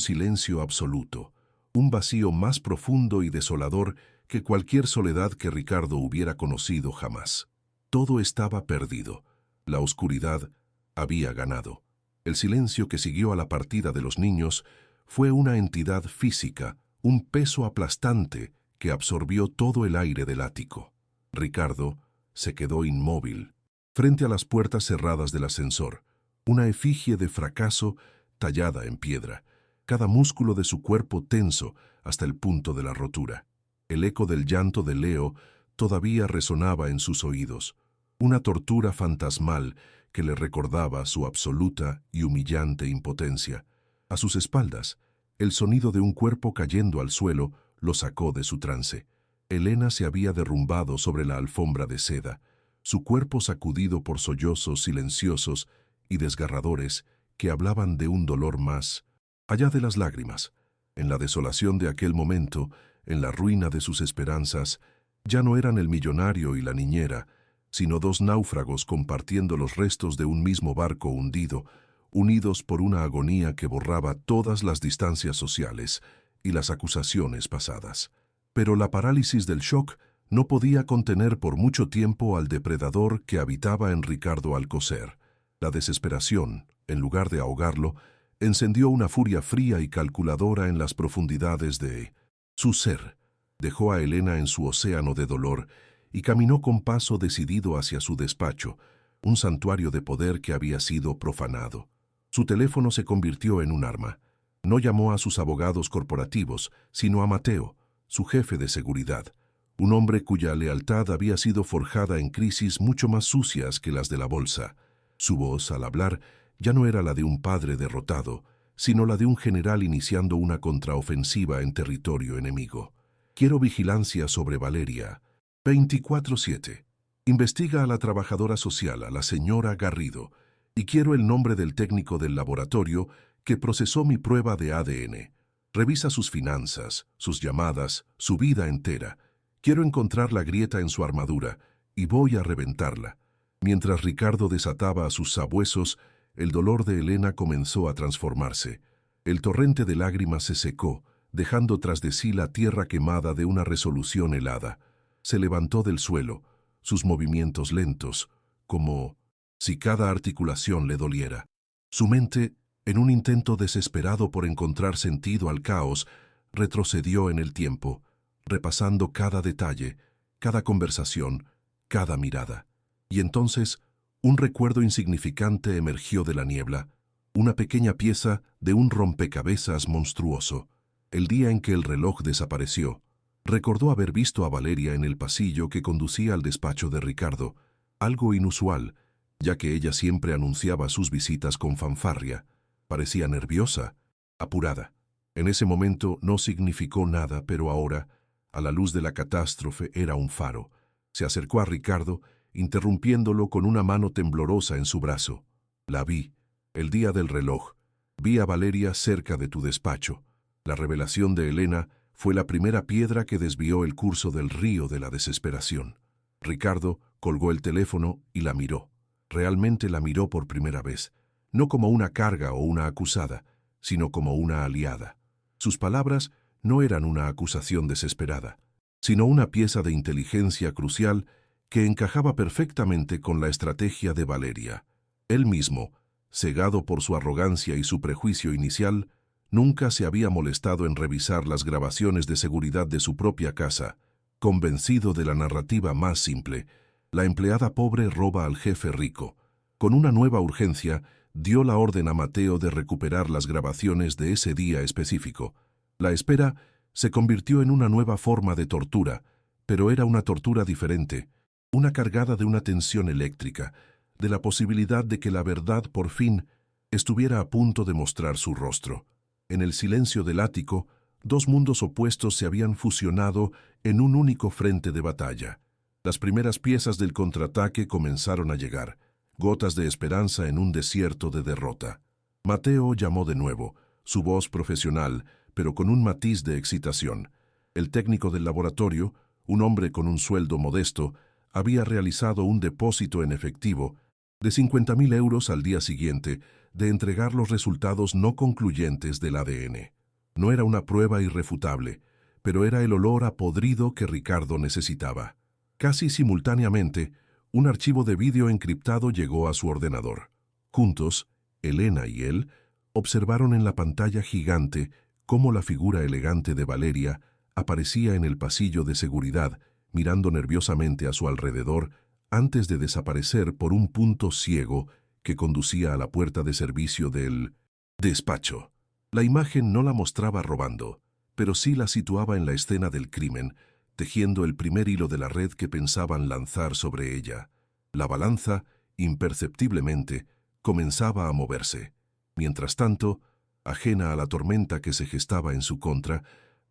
silencio absoluto, un vacío más profundo y desolador que cualquier soledad que Ricardo hubiera conocido jamás. Todo estaba perdido. La oscuridad había ganado. El silencio que siguió a la partida de los niños fue una entidad física, un peso aplastante que absorbió todo el aire del ático. Ricardo se quedó inmóvil, frente a las puertas cerradas del ascensor, una efigie de fracaso tallada en piedra, cada músculo de su cuerpo tenso hasta el punto de la rotura. El eco del llanto de Leo todavía resonaba en sus oídos, una tortura fantasmal que le recordaba su absoluta y humillante impotencia. A sus espaldas, el sonido de un cuerpo cayendo al suelo lo sacó de su trance. Elena se había derrumbado sobre la alfombra de seda, su cuerpo sacudido por sollozos silenciosos y desgarradores que hablaban de un dolor más allá de las lágrimas. En la desolación de aquel momento, en la ruina de sus esperanzas, Ya no eran el millonario y la niñera, sino dos náufragos compartiendo los restos de un mismo barco hundido, unidos por una agonía que borraba todas las distancias sociales y las acusaciones pasadas. Pero la parálisis del shock no podía contener por mucho tiempo al depredador que habitaba en Ricardo Alcocer. La desesperación, en lugar de ahogarlo, encendió una furia fría y calculadora en las profundidades de su ser. Dejó a Elena en su océano de dolor y caminó con paso decidido hacia su despacho, un santuario de poder que había sido profanado. Su teléfono se convirtió en un arma. No llamó a sus abogados corporativos, sino a Mateo, su jefe de seguridad, un hombre cuya lealtad había sido forjada en crisis mucho más sucias que las de la bolsa. Su voz, al hablar, ya no era la de un padre derrotado, sino la de un general iniciando una contraofensiva en territorio enemigo. Quiero vigilancia sobre Valeria. 24/7. Investiga a la trabajadora social, a la señora Garrido, y quiero el nombre del técnico del laboratorio que procesó mi prueba de ADN. Revisa sus finanzas, sus llamadas, su vida entera. Quiero encontrar la grieta en su armadura, y voy a reventarla. Mientras Ricardo desataba a sus sabuesos, el dolor de Elena comenzó a transformarse. El torrente de lágrimas se secó, dejando tras de sí la tierra quemada de una resolución helada. Se levantó del suelo, sus movimientos lentos, como si cada articulación le doliera. Su mente, en un intento desesperado por encontrar sentido al caos, retrocedió en el tiempo, repasando cada detalle, cada conversación, cada mirada. Y entonces, un recuerdo insignificante emergió de la niebla, una pequeña pieza de un rompecabezas monstruoso. El día en que el reloj desapareció, recordó haber visto a Valeria en el pasillo que conducía al despacho de Ricardo, algo inusual, ya que ella siempre anunciaba sus visitas con fanfarria. Parecía nerviosa, apurada. En ese momento no significó nada, pero ahora, a la luz de la catástrofe, era un faro. Se acercó a Ricardo, interrumpiéndolo con una mano temblorosa en su brazo. La vi, el día del reloj. Vi a Valeria cerca de tu despacho. La revelación de Elena fue la primera piedra que desvió el curso del río de la desesperación. Ricardo colgó el teléfono y la miró. Realmente la miró por primera vez, no como una carga o una acusada, sino como una aliada. Sus palabras no eran una acusación desesperada, sino una pieza de inteligencia crucial que encajaba perfectamente con la estrategia de Valeria. Él mismo, cegado por su arrogancia y su prejuicio inicial, nunca se había molestado en revisar las grabaciones de seguridad de su propia casa, convencido de la narrativa más simple: la empleada pobre roba al jefe rico. Con una nueva urgencia, dio la orden a Mateo de recuperar las grabaciones de ese día específico. La espera se convirtió en una nueva forma de tortura, pero era una tortura diferente, una cargada de una tensión eléctrica, de la posibilidad de que la verdad por fin estuviera a punto de mostrar su rostro. En el silencio del ático, dos mundos opuestos se habían fusionado en un único frente de batalla. Las primeras piezas del contraataque comenzaron a llegar, gotas de esperanza en un desierto de derrota. Mateo llamó de nuevo, su voz profesional, pero con un matiz de excitación. El técnico del laboratorio, un hombre con un sueldo modesto, había realizado un depósito en efectivo de 50.000 euros al día siguiente de entregar los resultados no concluyentes del ADN. No era una prueba irrefutable, pero era el olor a podrido que Ricardo necesitaba. Casi simultáneamente, un archivo de vídeo encriptado llegó a su ordenador. Juntos, Elena y él observaron en la pantalla gigante cómo la figura elegante de Valeria aparecía en el pasillo de seguridad, mirando nerviosamente a su alrededor antes de desaparecer por un punto ciego que conducía a la puerta de servicio del despacho. La imagen no la mostraba robando, pero sí la situaba en la escena del crimen, tejiendo el primer hilo de la red que pensaban lanzar sobre ella. La balanza, imperceptiblemente, comenzaba a moverse. Mientras tanto, ajena a la tormenta que se gestaba en su contra,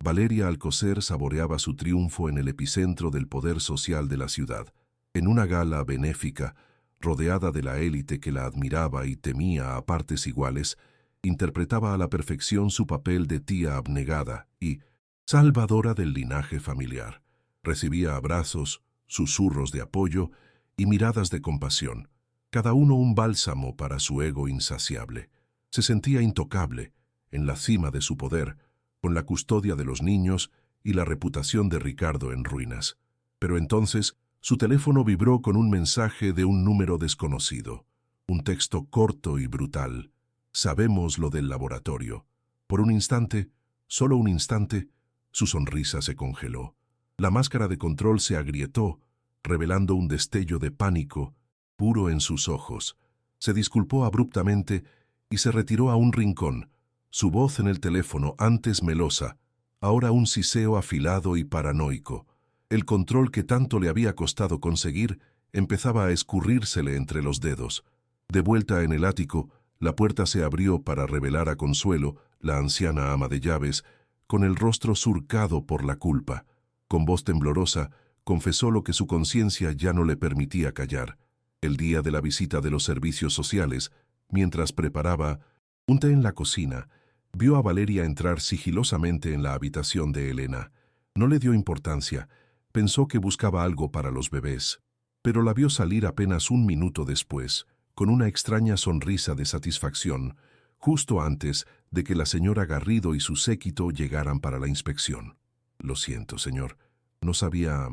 Valeria Alcocer saboreaba su triunfo en el epicentro del poder social de la ciudad. En una gala benéfica, rodeada de la élite que la admiraba y temía a partes iguales, interpretaba a la perfección su papel de tía abnegada y salvadora del linaje familiar. Recibía abrazos, susurros de apoyo y miradas de compasión, cada uno un bálsamo para su ego insaciable. Se sentía intocable, en la cima de su poder, con la custodia de los niños y la reputación de Ricardo en ruinas. Pero entonces, su teléfono vibró con un mensaje de un número desconocido. Un texto corto y brutal. Sabemos lo del laboratorio. Por un instante, solo un instante, su sonrisa se congeló. La máscara de control se agrietó, revelando un destello de pánico puro en sus ojos. Se disculpó abruptamente y se retiró a un rincón. Su voz en el teléfono, antes melosa, ahora un siseo afilado y paranoico. El control que tanto le había costado conseguir empezaba a escurrírsele entre los dedos. De vuelta en el ático, la puerta se abrió para revelar a Consuelo, la anciana ama de llaves, con el rostro surcado por la culpa. Con voz temblorosa, confesó lo que su conciencia ya no le permitía callar. El día de la visita de los servicios sociales, mientras preparaba un té en la cocina, vio a Valeria entrar sigilosamente en la habitación de Elena. No le dio importancia, pensó que buscaba algo para los bebés, pero la vio salir apenas un minuto después, con una extraña sonrisa de satisfacción, justo antes de que la señora Garrido y su séquito llegaran para la inspección. Lo siento, señor. No sabía...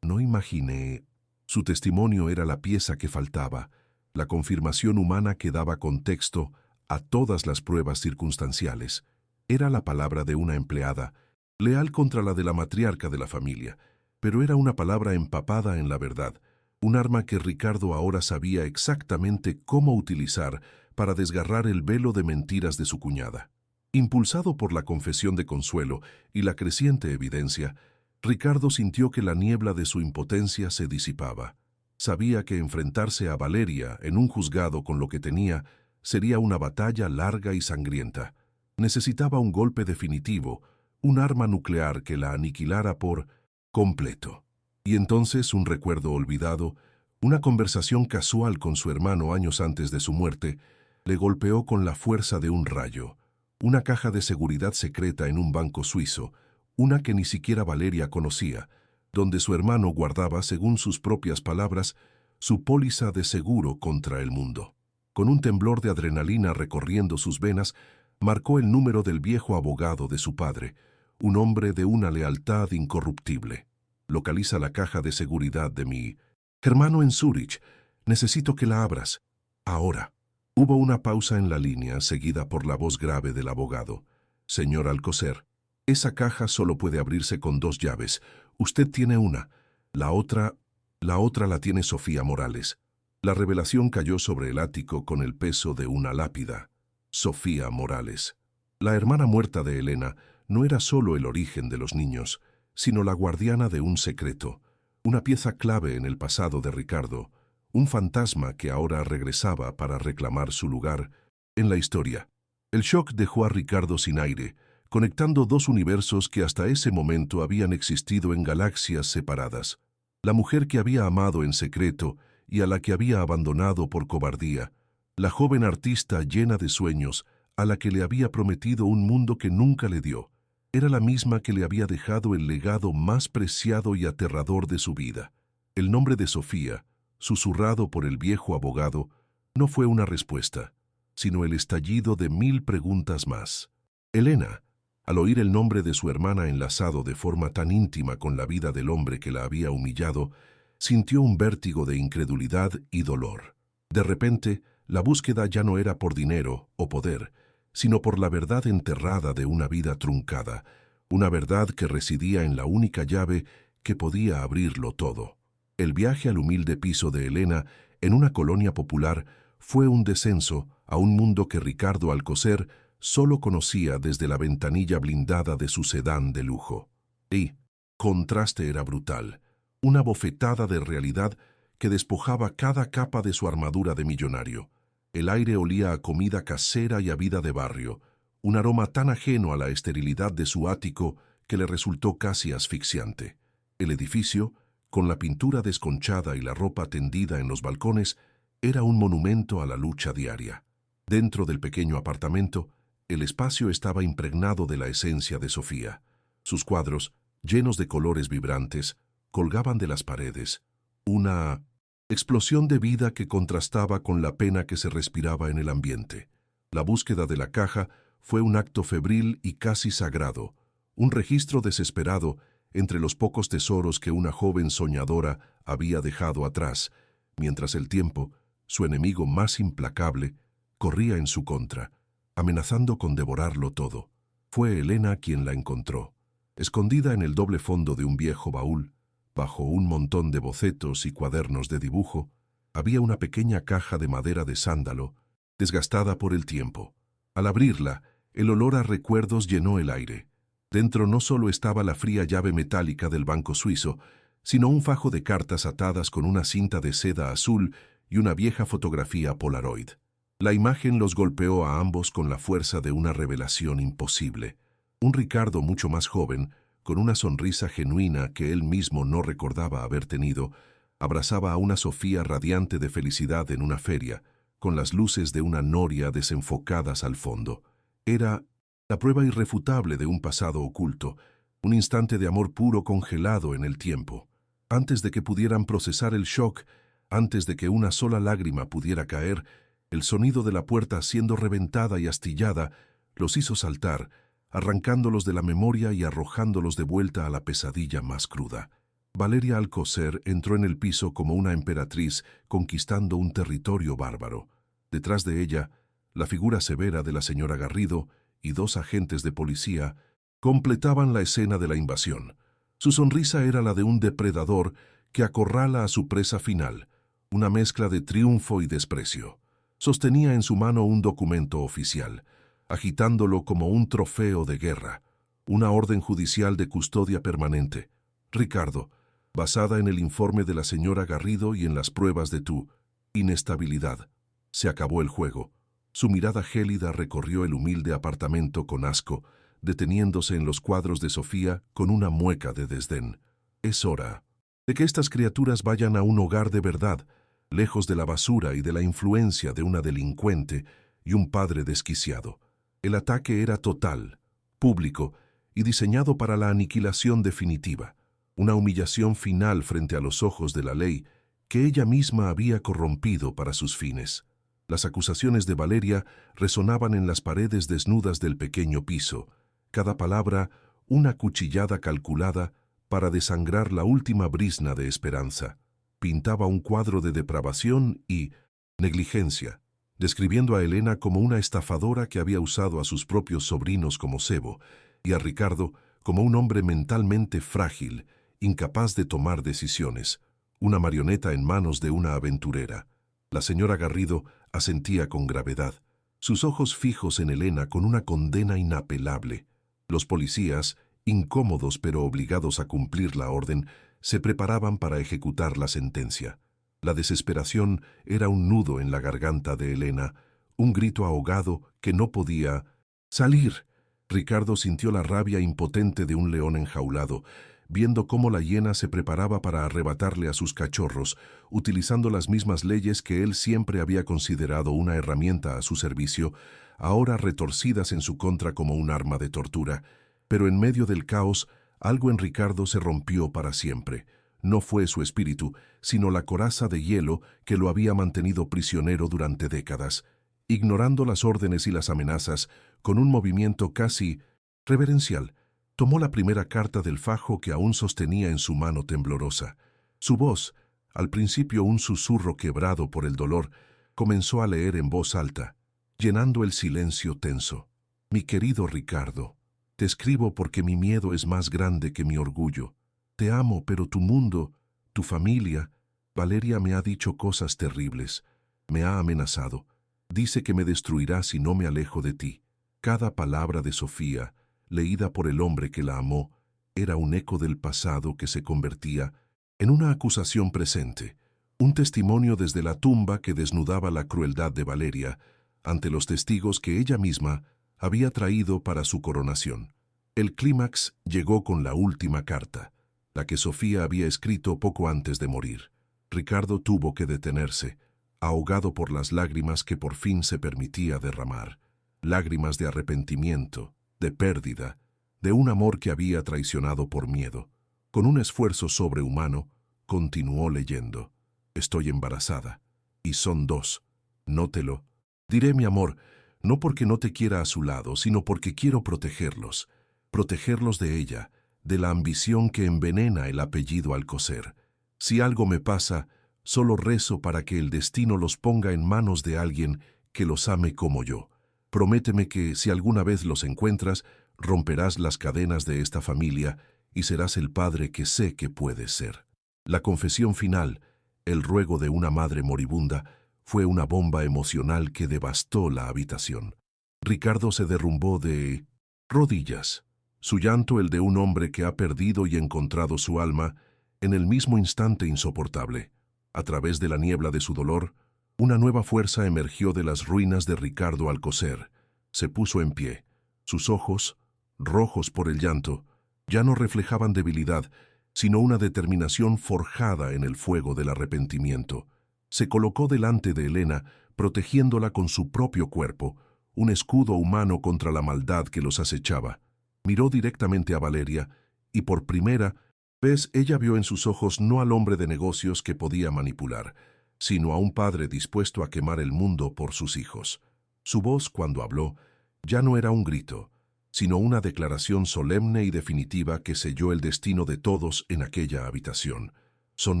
no imaginé... Su testimonio era la pieza que faltaba, la confirmación humana que daba contexto a todas las pruebas circunstanciales. Era la palabra de una empleada, leal contra la de la matriarca de la familia, pero era una palabra empapada en la verdad, un arma que Ricardo ahora sabía exactamente cómo utilizar para desgarrar el velo de mentiras de su cuñada. Impulsado por la confesión de Consuelo y la creciente evidencia, Ricardo sintió que la niebla de su impotencia se disipaba. Sabía que enfrentarse a Valeria en un juzgado con lo que tenía sería una batalla larga y sangrienta. Necesitaba un golpe definitivo, un arma nuclear que la aniquilara por completo. Y entonces un recuerdo olvidado, una conversación casual con su hermano años antes de su muerte, le golpeó con la fuerza de un rayo. Una caja de seguridad secreta en un banco suizo, una que ni siquiera Valeria conocía, donde su hermano guardaba, según sus propias palabras, su póliza de seguro contra el mundo. Con un temblor de adrenalina recorriendo sus venas, marcó el número del viejo abogado de su padre, un hombre de una lealtad incorruptible. Localiza la caja de seguridad de mi hermano en Zúrich. Necesito que la abras. Ahora. Hubo una pausa en la línea, seguida por la voz grave del abogado. Señor Alcocer, esa caja solo puede abrirse con 2 llaves. Usted tiene una. La otra la tiene Sofía Morales. La revelación cayó sobre el ático con el peso de una lápida. Sofía Morales. La hermana muerta de Elena no era solo el origen de los niños, sino la guardiana de un secreto, una pieza clave en el pasado de Ricardo, un fantasma que ahora regresaba para reclamar su lugar en la historia. El shock dejó a Ricardo sin aire, conectando 2 universos que hasta ese momento habían existido en galaxias separadas. La mujer que había amado en secreto y a la que había abandonado por cobardía, la joven artista llena de sueños a la que le había prometido un mundo que nunca le dio, era la misma que le había dejado el legado más preciado y aterrador de su vida. El nombre de Sofía, susurrado por el viejo abogado, no fue una respuesta, sino el estallido de 1000 preguntas más. Elena, al oír el nombre de su hermana enlazado de forma tan íntima con la vida del hombre que la había humillado, sintió un vértigo de incredulidad y dolor. De repente, la búsqueda ya no era por dinero o poder, sino por la verdad enterrada de una vida truncada, una verdad que residía en la única llave que podía abrirlo todo. El viaje al humilde piso de Elena, en una colonia popular, fue un descenso a un mundo que Ricardo Alcocer solo conocía desde la ventanilla blindada de su sedán de lujo. Y, contraste era brutal, una bofetada de realidad que despojaba cada capa de su armadura de millonario. El aire olía a comida casera y a vida de barrio, un aroma tan ajeno a la esterilidad de su ático que le resultó casi asfixiante. El edificio, con la pintura desconchada y la ropa tendida en los balcones, era un monumento a la lucha diaria. Dentro del pequeño apartamento, el espacio estaba impregnado de la esencia de Sofía. Sus cuadros, llenos de colores vibrantes, colgaban de las paredes. Una explosión de vida que contrastaba con la pena que se respiraba en el ambiente. La búsqueda de la caja fue un acto febril y casi sagrado, un registro desesperado entre los pocos tesoros que una joven soñadora había dejado atrás, mientras el tiempo, su enemigo más implacable, corría en su contra, amenazando con devorarlo todo. Fue Elena quien la encontró, escondida en el doble fondo de un viejo baúl. Bajo un montón de bocetos y cuadernos de dibujo, había una pequeña caja de madera de sándalo, desgastada por el tiempo. Al abrirla, el olor a recuerdos llenó el aire. Dentro no solo estaba la fría llave metálica del banco suizo, sino un fajo de cartas atadas con una cinta de seda azul y una vieja fotografía Polaroid. La imagen los golpeó a ambos con la fuerza de una revelación imposible. Un Ricardo mucho más joven, con una sonrisa genuina que él mismo no recordaba haber tenido, abrazaba a una Sofía radiante de felicidad en una feria, con las luces de una noria desenfocadas al fondo. Era la prueba irrefutable de un pasado oculto, un instante de amor puro congelado en el tiempo. Antes de que pudieran procesar el shock, antes de que una sola lágrima pudiera caer, el sonido de la puerta siendo reventada y astillada los hizo saltar, arrancándolos de la memoria y arrojándolos de vuelta a la pesadilla más cruda. Valeria Alcocer entró en el piso como una emperatriz conquistando un territorio bárbaro. Detrás de ella, la figura severa de la señora Garrido y dos agentes de policía completaban la escena de la invasión. Su sonrisa era la de un depredador que acorrala a su presa final, una mezcla de triunfo y desprecio. Sostenía en su mano un documento oficial, agitándolo como un trofeo de guerra, una orden judicial de custodia permanente. Ricardo, basada en el informe de la señora Garrido y en las pruebas de tu inestabilidad. Se acabó el juego. Su mirada gélida recorrió el humilde apartamento con asco, deteniéndose en los cuadros de Sofía con una mueca de desdén. Es hora de que estas criaturas vayan a un hogar de verdad, lejos de la basura y de la influencia de una delincuente y un padre desquiciado. El ataque era total, público y diseñado para la aniquilación definitiva, una humillación final frente a los ojos de la ley que ella misma había corrompido para sus fines. Las acusaciones de Valeria resonaban en las paredes desnudas del pequeño piso, cada palabra una cuchillada calculada para desangrar la última brizna de esperanza. Pintaba un cuadro de depravación y negligencia, describiendo a Elena como una estafadora que había usado a sus propios sobrinos como cebo, y a Ricardo como un hombre mentalmente frágil, incapaz de tomar decisiones, una marioneta en manos de una aventurera. La señora Garrido asentía con gravedad, sus ojos fijos en Elena con una condena inapelable. Los policías, incómodos pero obligados a cumplir la orden, se preparaban para ejecutar la sentencia. La desesperación era un nudo en la garganta de Elena, un grito ahogado que no podía salir. Ricardo sintió la rabia impotente de un león enjaulado, viendo cómo la hiena se preparaba para arrebatarle a sus cachorros, utilizando las mismas leyes que él siempre había considerado una herramienta a su servicio, ahora retorcidas en su contra como un arma de tortura. Pero en medio del caos, algo en Ricardo se rompió para siempre. No fue su espíritu, sino la coraza de hielo que lo había mantenido prisionero durante décadas. Ignorando las órdenes y las amenazas, con un movimiento casi reverencial, tomó la primera carta del fajo que aún sostenía en su mano temblorosa. Su voz, al principio un susurro quebrado por el dolor, comenzó a leer en voz alta, llenando el silencio tenso. Mi querido Ricardo, te escribo porque mi miedo es más grande que mi orgullo. Te amo, pero tu mundo, tu familia, Valeria me ha dicho cosas terribles, me ha amenazado. Dice que me destruirá si no me alejo de ti. Cada palabra de Sofía, leída por el hombre que la amó, era un eco del pasado que se convertía en una acusación presente, un testimonio desde la tumba que desnudaba la crueldad de Valeria ante los testigos que ella misma había traído para su coronación. El clímax llegó con la última carta, la que Sofía había escrito poco antes de morir. Ricardo tuvo que detenerse, ahogado por las lágrimas que por fin se permitía derramar, lágrimas de arrepentimiento, de pérdida, de un amor que había traicionado por miedo. Con un esfuerzo sobrehumano, continuó leyendo. Estoy embarazada. Y son 2. Nótelo. Diré, mi amor, no porque no te quiera a su lado, sino porque quiero protegerlos. Protegerlos de ella, de la ambición que envenena el apellido Alcocer. Si algo me pasa, solo rezo para que el destino los ponga en manos de alguien que los ame como yo. Prométeme que, si alguna vez los encuentras, romperás las cadenas de esta familia y serás el padre que sé que puedes ser. La confesión final, el ruego de una madre moribunda, fue una bomba emocional que devastó la habitación. Ricardo se derrumbó de rodillas, su llanto el de un hombre que ha perdido y encontrado su alma en el mismo instante insoportable. A través de la niebla de su dolor, una nueva fuerza emergió de las ruinas de Ricardo Alcocer. Se puso en pie. Sus ojos, rojos por el llanto, ya no reflejaban debilidad, sino una determinación forjada en el fuego del arrepentimiento. Se colocó delante de Elena, protegiéndola con su propio cuerpo, un escudo humano contra la maldad que los acechaba. Miró directamente a Valeria, y por primera vez ella vio en sus ojos no al hombre de negocios que podía manipular, sino a un padre dispuesto a quemar el mundo por sus hijos. Su voz, cuando habló, ya no era un grito, sino una declaración solemne y definitiva que selló el destino de todos en aquella habitación. Son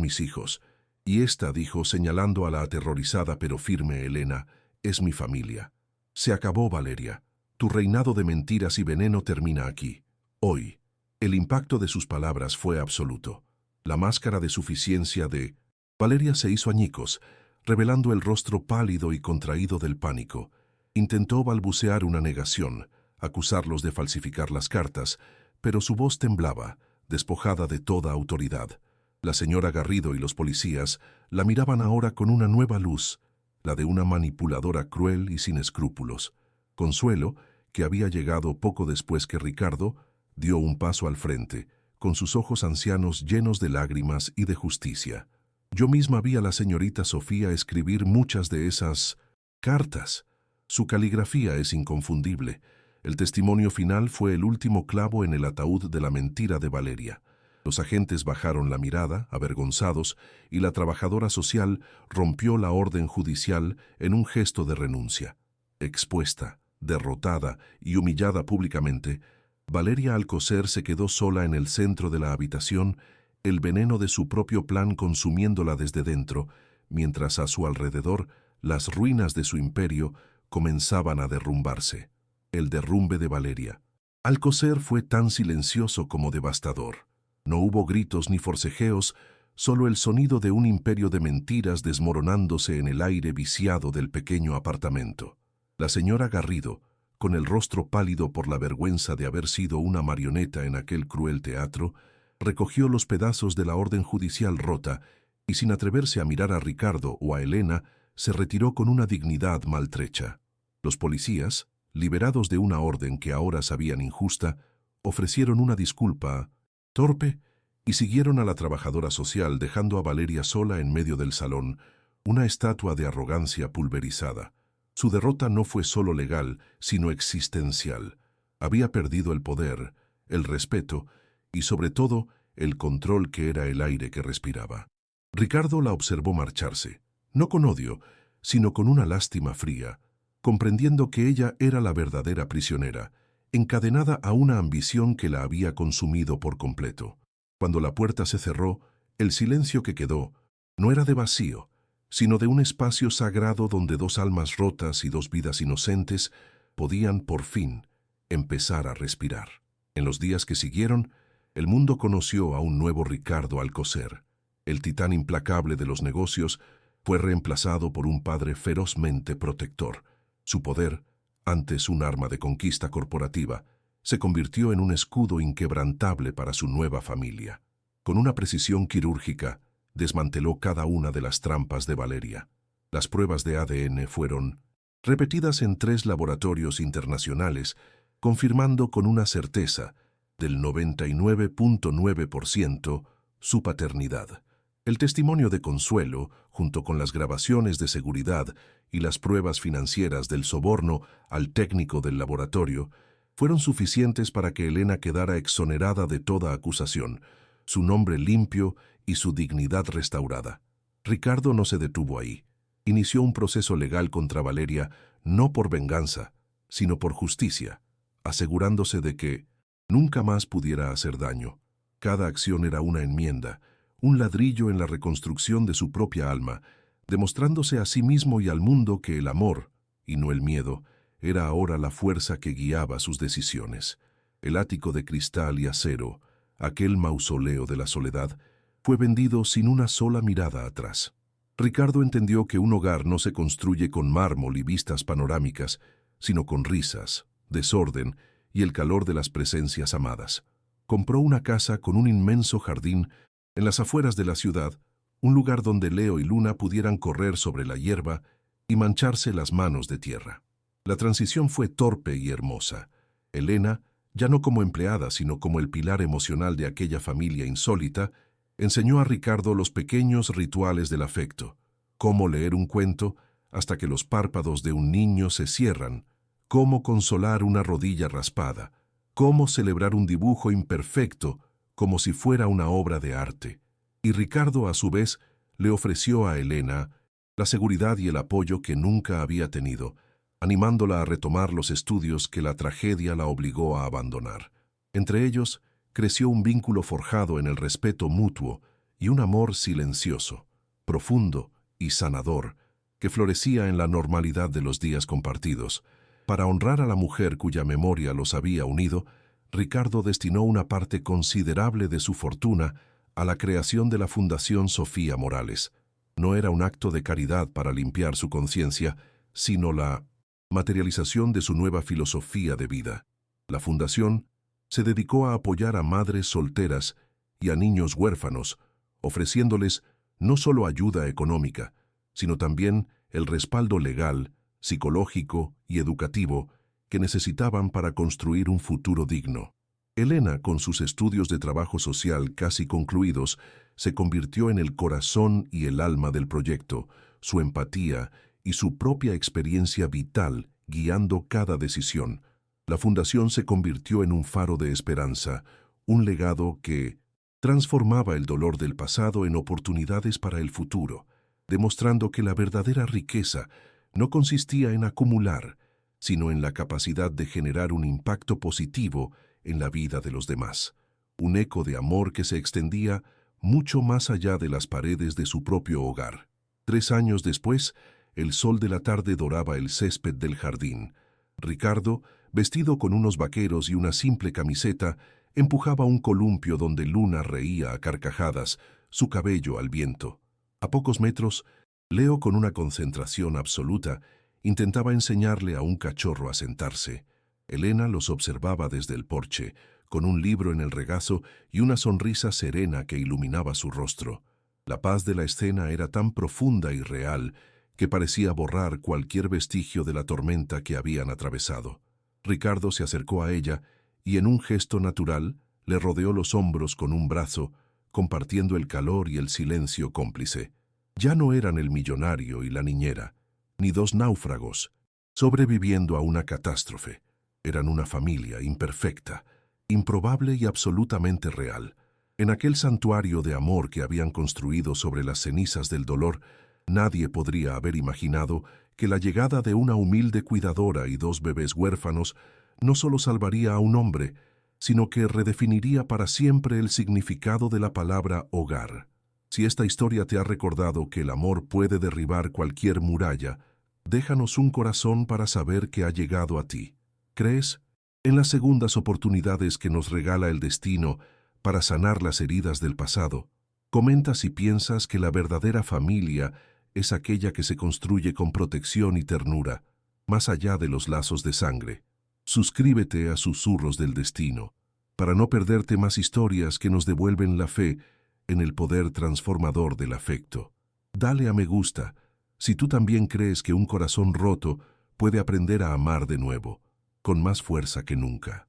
mis hijos, y esta, dijo, señalando a la aterrorizada pero firme Elena, es mi familia. Se acabó, Valeria. Tu reinado de mentiras y veneno termina aquí, hoy. El impacto de sus palabras fue absoluto. La máscara de suficiencia de Valeria se hizo añicos, revelando el rostro pálido y contraído del pánico. Intentó balbucear una negación, acusarlos de falsificar las cartas, pero su voz temblaba, despojada de toda autoridad. La señora Garrido y los policías la miraban ahora con una nueva luz, la de una manipuladora cruel y sin escrúpulos. Consuelo, que había llegado poco después que Ricardo, dio un paso al frente, con sus ojos ancianos llenos de lágrimas y de justicia. Yo misma vi a la señorita Sofía escribir muchas de esas cartas. Su caligrafía es inconfundible. El testimonio final fue el último clavo en el ataúd de la mentira de Valeria. Los agentes bajaron la mirada, avergonzados, y la trabajadora social rompió la orden judicial en un gesto de renuncia. Expuesta, derrotada y humillada públicamente, Valeria Alcocer se quedó sola en el centro de la habitación, el veneno de su propio plan consumiéndola desde dentro, mientras a su alrededor las ruinas de su imperio comenzaban a derrumbarse. El derrumbe de Valeria. Alcocer fue tan silencioso como devastador. No hubo gritos ni forcejeos, solo el sonido de un imperio de mentiras desmoronándose en el aire viciado del pequeño apartamento. La señora Garrido, con el rostro pálido por la vergüenza de haber sido una marioneta en aquel cruel teatro, recogió los pedazos de la orden judicial rota y, sin atreverse a mirar a Ricardo o a Elena, se retiró con una dignidad maltrecha. Los policías, liberados de una orden que ahora sabían injusta, ofrecieron una disculpa torpe y siguieron a la trabajadora social, dejando a Valeria sola en medio del salón, una estatua de arrogancia pulverizada. Su derrota no fue solo legal, sino existencial. Había perdido el poder, el respeto y, sobre todo, el control que era el aire que respiraba. Ricardo la observó marcharse, no con odio, sino con una lástima fría, comprendiendo que ella era la verdadera prisionera, encadenada a una ambición que la había consumido por completo. Cuando la puerta se cerró, el silencio que quedó no era de vacío, sino de un espacio sagrado donde 2 almas rotas y 2 vidas inocentes podían, por fin, empezar a respirar. En los días que siguieron, el mundo conoció a un nuevo Ricardo Alcocer. El titán implacable de los negocios fue reemplazado por un padre ferozmente protector. Su poder, antes un arma de conquista corporativa, se convirtió en un escudo inquebrantable para su nueva familia. Con una precisión quirúrgica, desmanteló cada una de las trampas de Valeria. Las pruebas de ADN fueron repetidas en 3 laboratorios internacionales, confirmando con una certeza del 99.9% su paternidad. El testimonio de Consuelo, junto con las grabaciones de seguridad y las pruebas financieras del soborno al técnico del laboratorio, fueron suficientes para que Elena quedara exonerada de toda acusación, su nombre limpio y su dignidad restaurada. Ricardo no se detuvo ahí. Inició un proceso legal contra Valeria no por venganza, sino por justicia, asegurándose de que nunca más pudiera hacer daño. Cada acción era una enmienda, un ladrillo en la reconstrucción de su propia alma, demostrándose a sí mismo y al mundo que el amor, y no el miedo, era ahora la fuerza que guiaba sus decisiones. El ático de cristal y acero, aquel mausoleo de la soledad, fue vendido sin una sola mirada atrás. Ricardo entendió que un hogar no se construye con mármol y vistas panorámicas, sino con risas, desorden y el calor de las presencias amadas. Compró una casa con un inmenso jardín en las afueras de la ciudad, un lugar donde Leo y Luna pudieran correr sobre la hierba y mancharse las manos de tierra. La transición fue torpe y hermosa. Elena, ya no como empleada, sino como el pilar emocional de aquella familia insólita, enseñó a Ricardo los pequeños rituales del afecto, cómo leer un cuento hasta que los párpados de un niño se cierran, cómo consolar una rodilla raspada, cómo celebrar un dibujo imperfecto como si fuera una obra de arte. Y Ricardo, a su vez, le ofreció a Elena la seguridad y el apoyo que nunca había tenido, animándola a retomar los estudios que la tragedia la obligó a abandonar. Entre ellos, creció un vínculo forjado en el respeto mutuo y un amor silencioso, profundo y sanador, que florecía en la normalidad de los días compartidos. Para honrar a la mujer cuya memoria los había unido, Ricardo destinó una parte considerable de su fortuna a la creación de la Fundación Sofía Morales. No era un acto de caridad para limpiar su conciencia, sino la materialización de su nueva filosofía de vida. La fundación se dedicó a apoyar a madres solteras y a niños huérfanos, ofreciéndoles no solo ayuda económica, sino también el respaldo legal, psicológico y educativo que necesitaban para construir un futuro digno. Elena, con sus estudios de trabajo social casi concluidos, se convirtió en el corazón y el alma del proyecto, su empatía y su propia experiencia vital guiando cada decisión. La fundación se convirtió en un faro de esperanza, un legado que transformaba el dolor del pasado en oportunidades para el futuro, demostrando que la verdadera riqueza no consistía en acumular, sino en la capacidad de generar un impacto positivo en la vida de los demás, un eco de amor que se extendía mucho más allá de las paredes de su propio hogar. 3 años después, el sol de la tarde doraba el césped del jardín. Ricardo, vestido con unos vaqueros y una simple camiseta, empujaba un columpio donde Luna reía a carcajadas, su cabello al viento. A pocos metros, Leo, con una concentración absoluta, intentaba enseñarle a un cachorro a sentarse. Elena los observaba desde el porche, con un libro en el regazo y una sonrisa serena que iluminaba su rostro. La paz de la escena era tan profunda y real que parecía borrar cualquier vestigio de la tormenta que habían atravesado. Ricardo se acercó a ella y, en un gesto natural, le rodeó los hombros con un brazo, compartiendo el calor y el silencio cómplice. Ya no eran el millonario y la niñera, ni 2 náufragos, sobreviviendo a una catástrofe. Eran una familia imperfecta, improbable y absolutamente real. En aquel santuario de amor que habían construido sobre las cenizas del dolor, nadie podría haber imaginado que la llegada de una humilde cuidadora y 2 bebés huérfanos no solo salvaría a un hombre, sino que redefiniría para siempre el significado de la palabra hogar. Si esta historia te ha recordado que el amor puede derribar cualquier muralla, déjanos un corazón para saber que ha llegado a ti. ¿Crees en las segundas oportunidades que nos regala el destino para sanar las heridas del pasado? Comenta si piensas que la verdadera familia es aquella que se construye con protección y ternura, más allá de los lazos de sangre. Suscríbete a Susurros del Destino, para no perderte más historias que nos devuelven la fe en el poder transformador del afecto. Dale a me gusta si tú también crees que un corazón roto puede aprender a amar de nuevo, con más fuerza que nunca.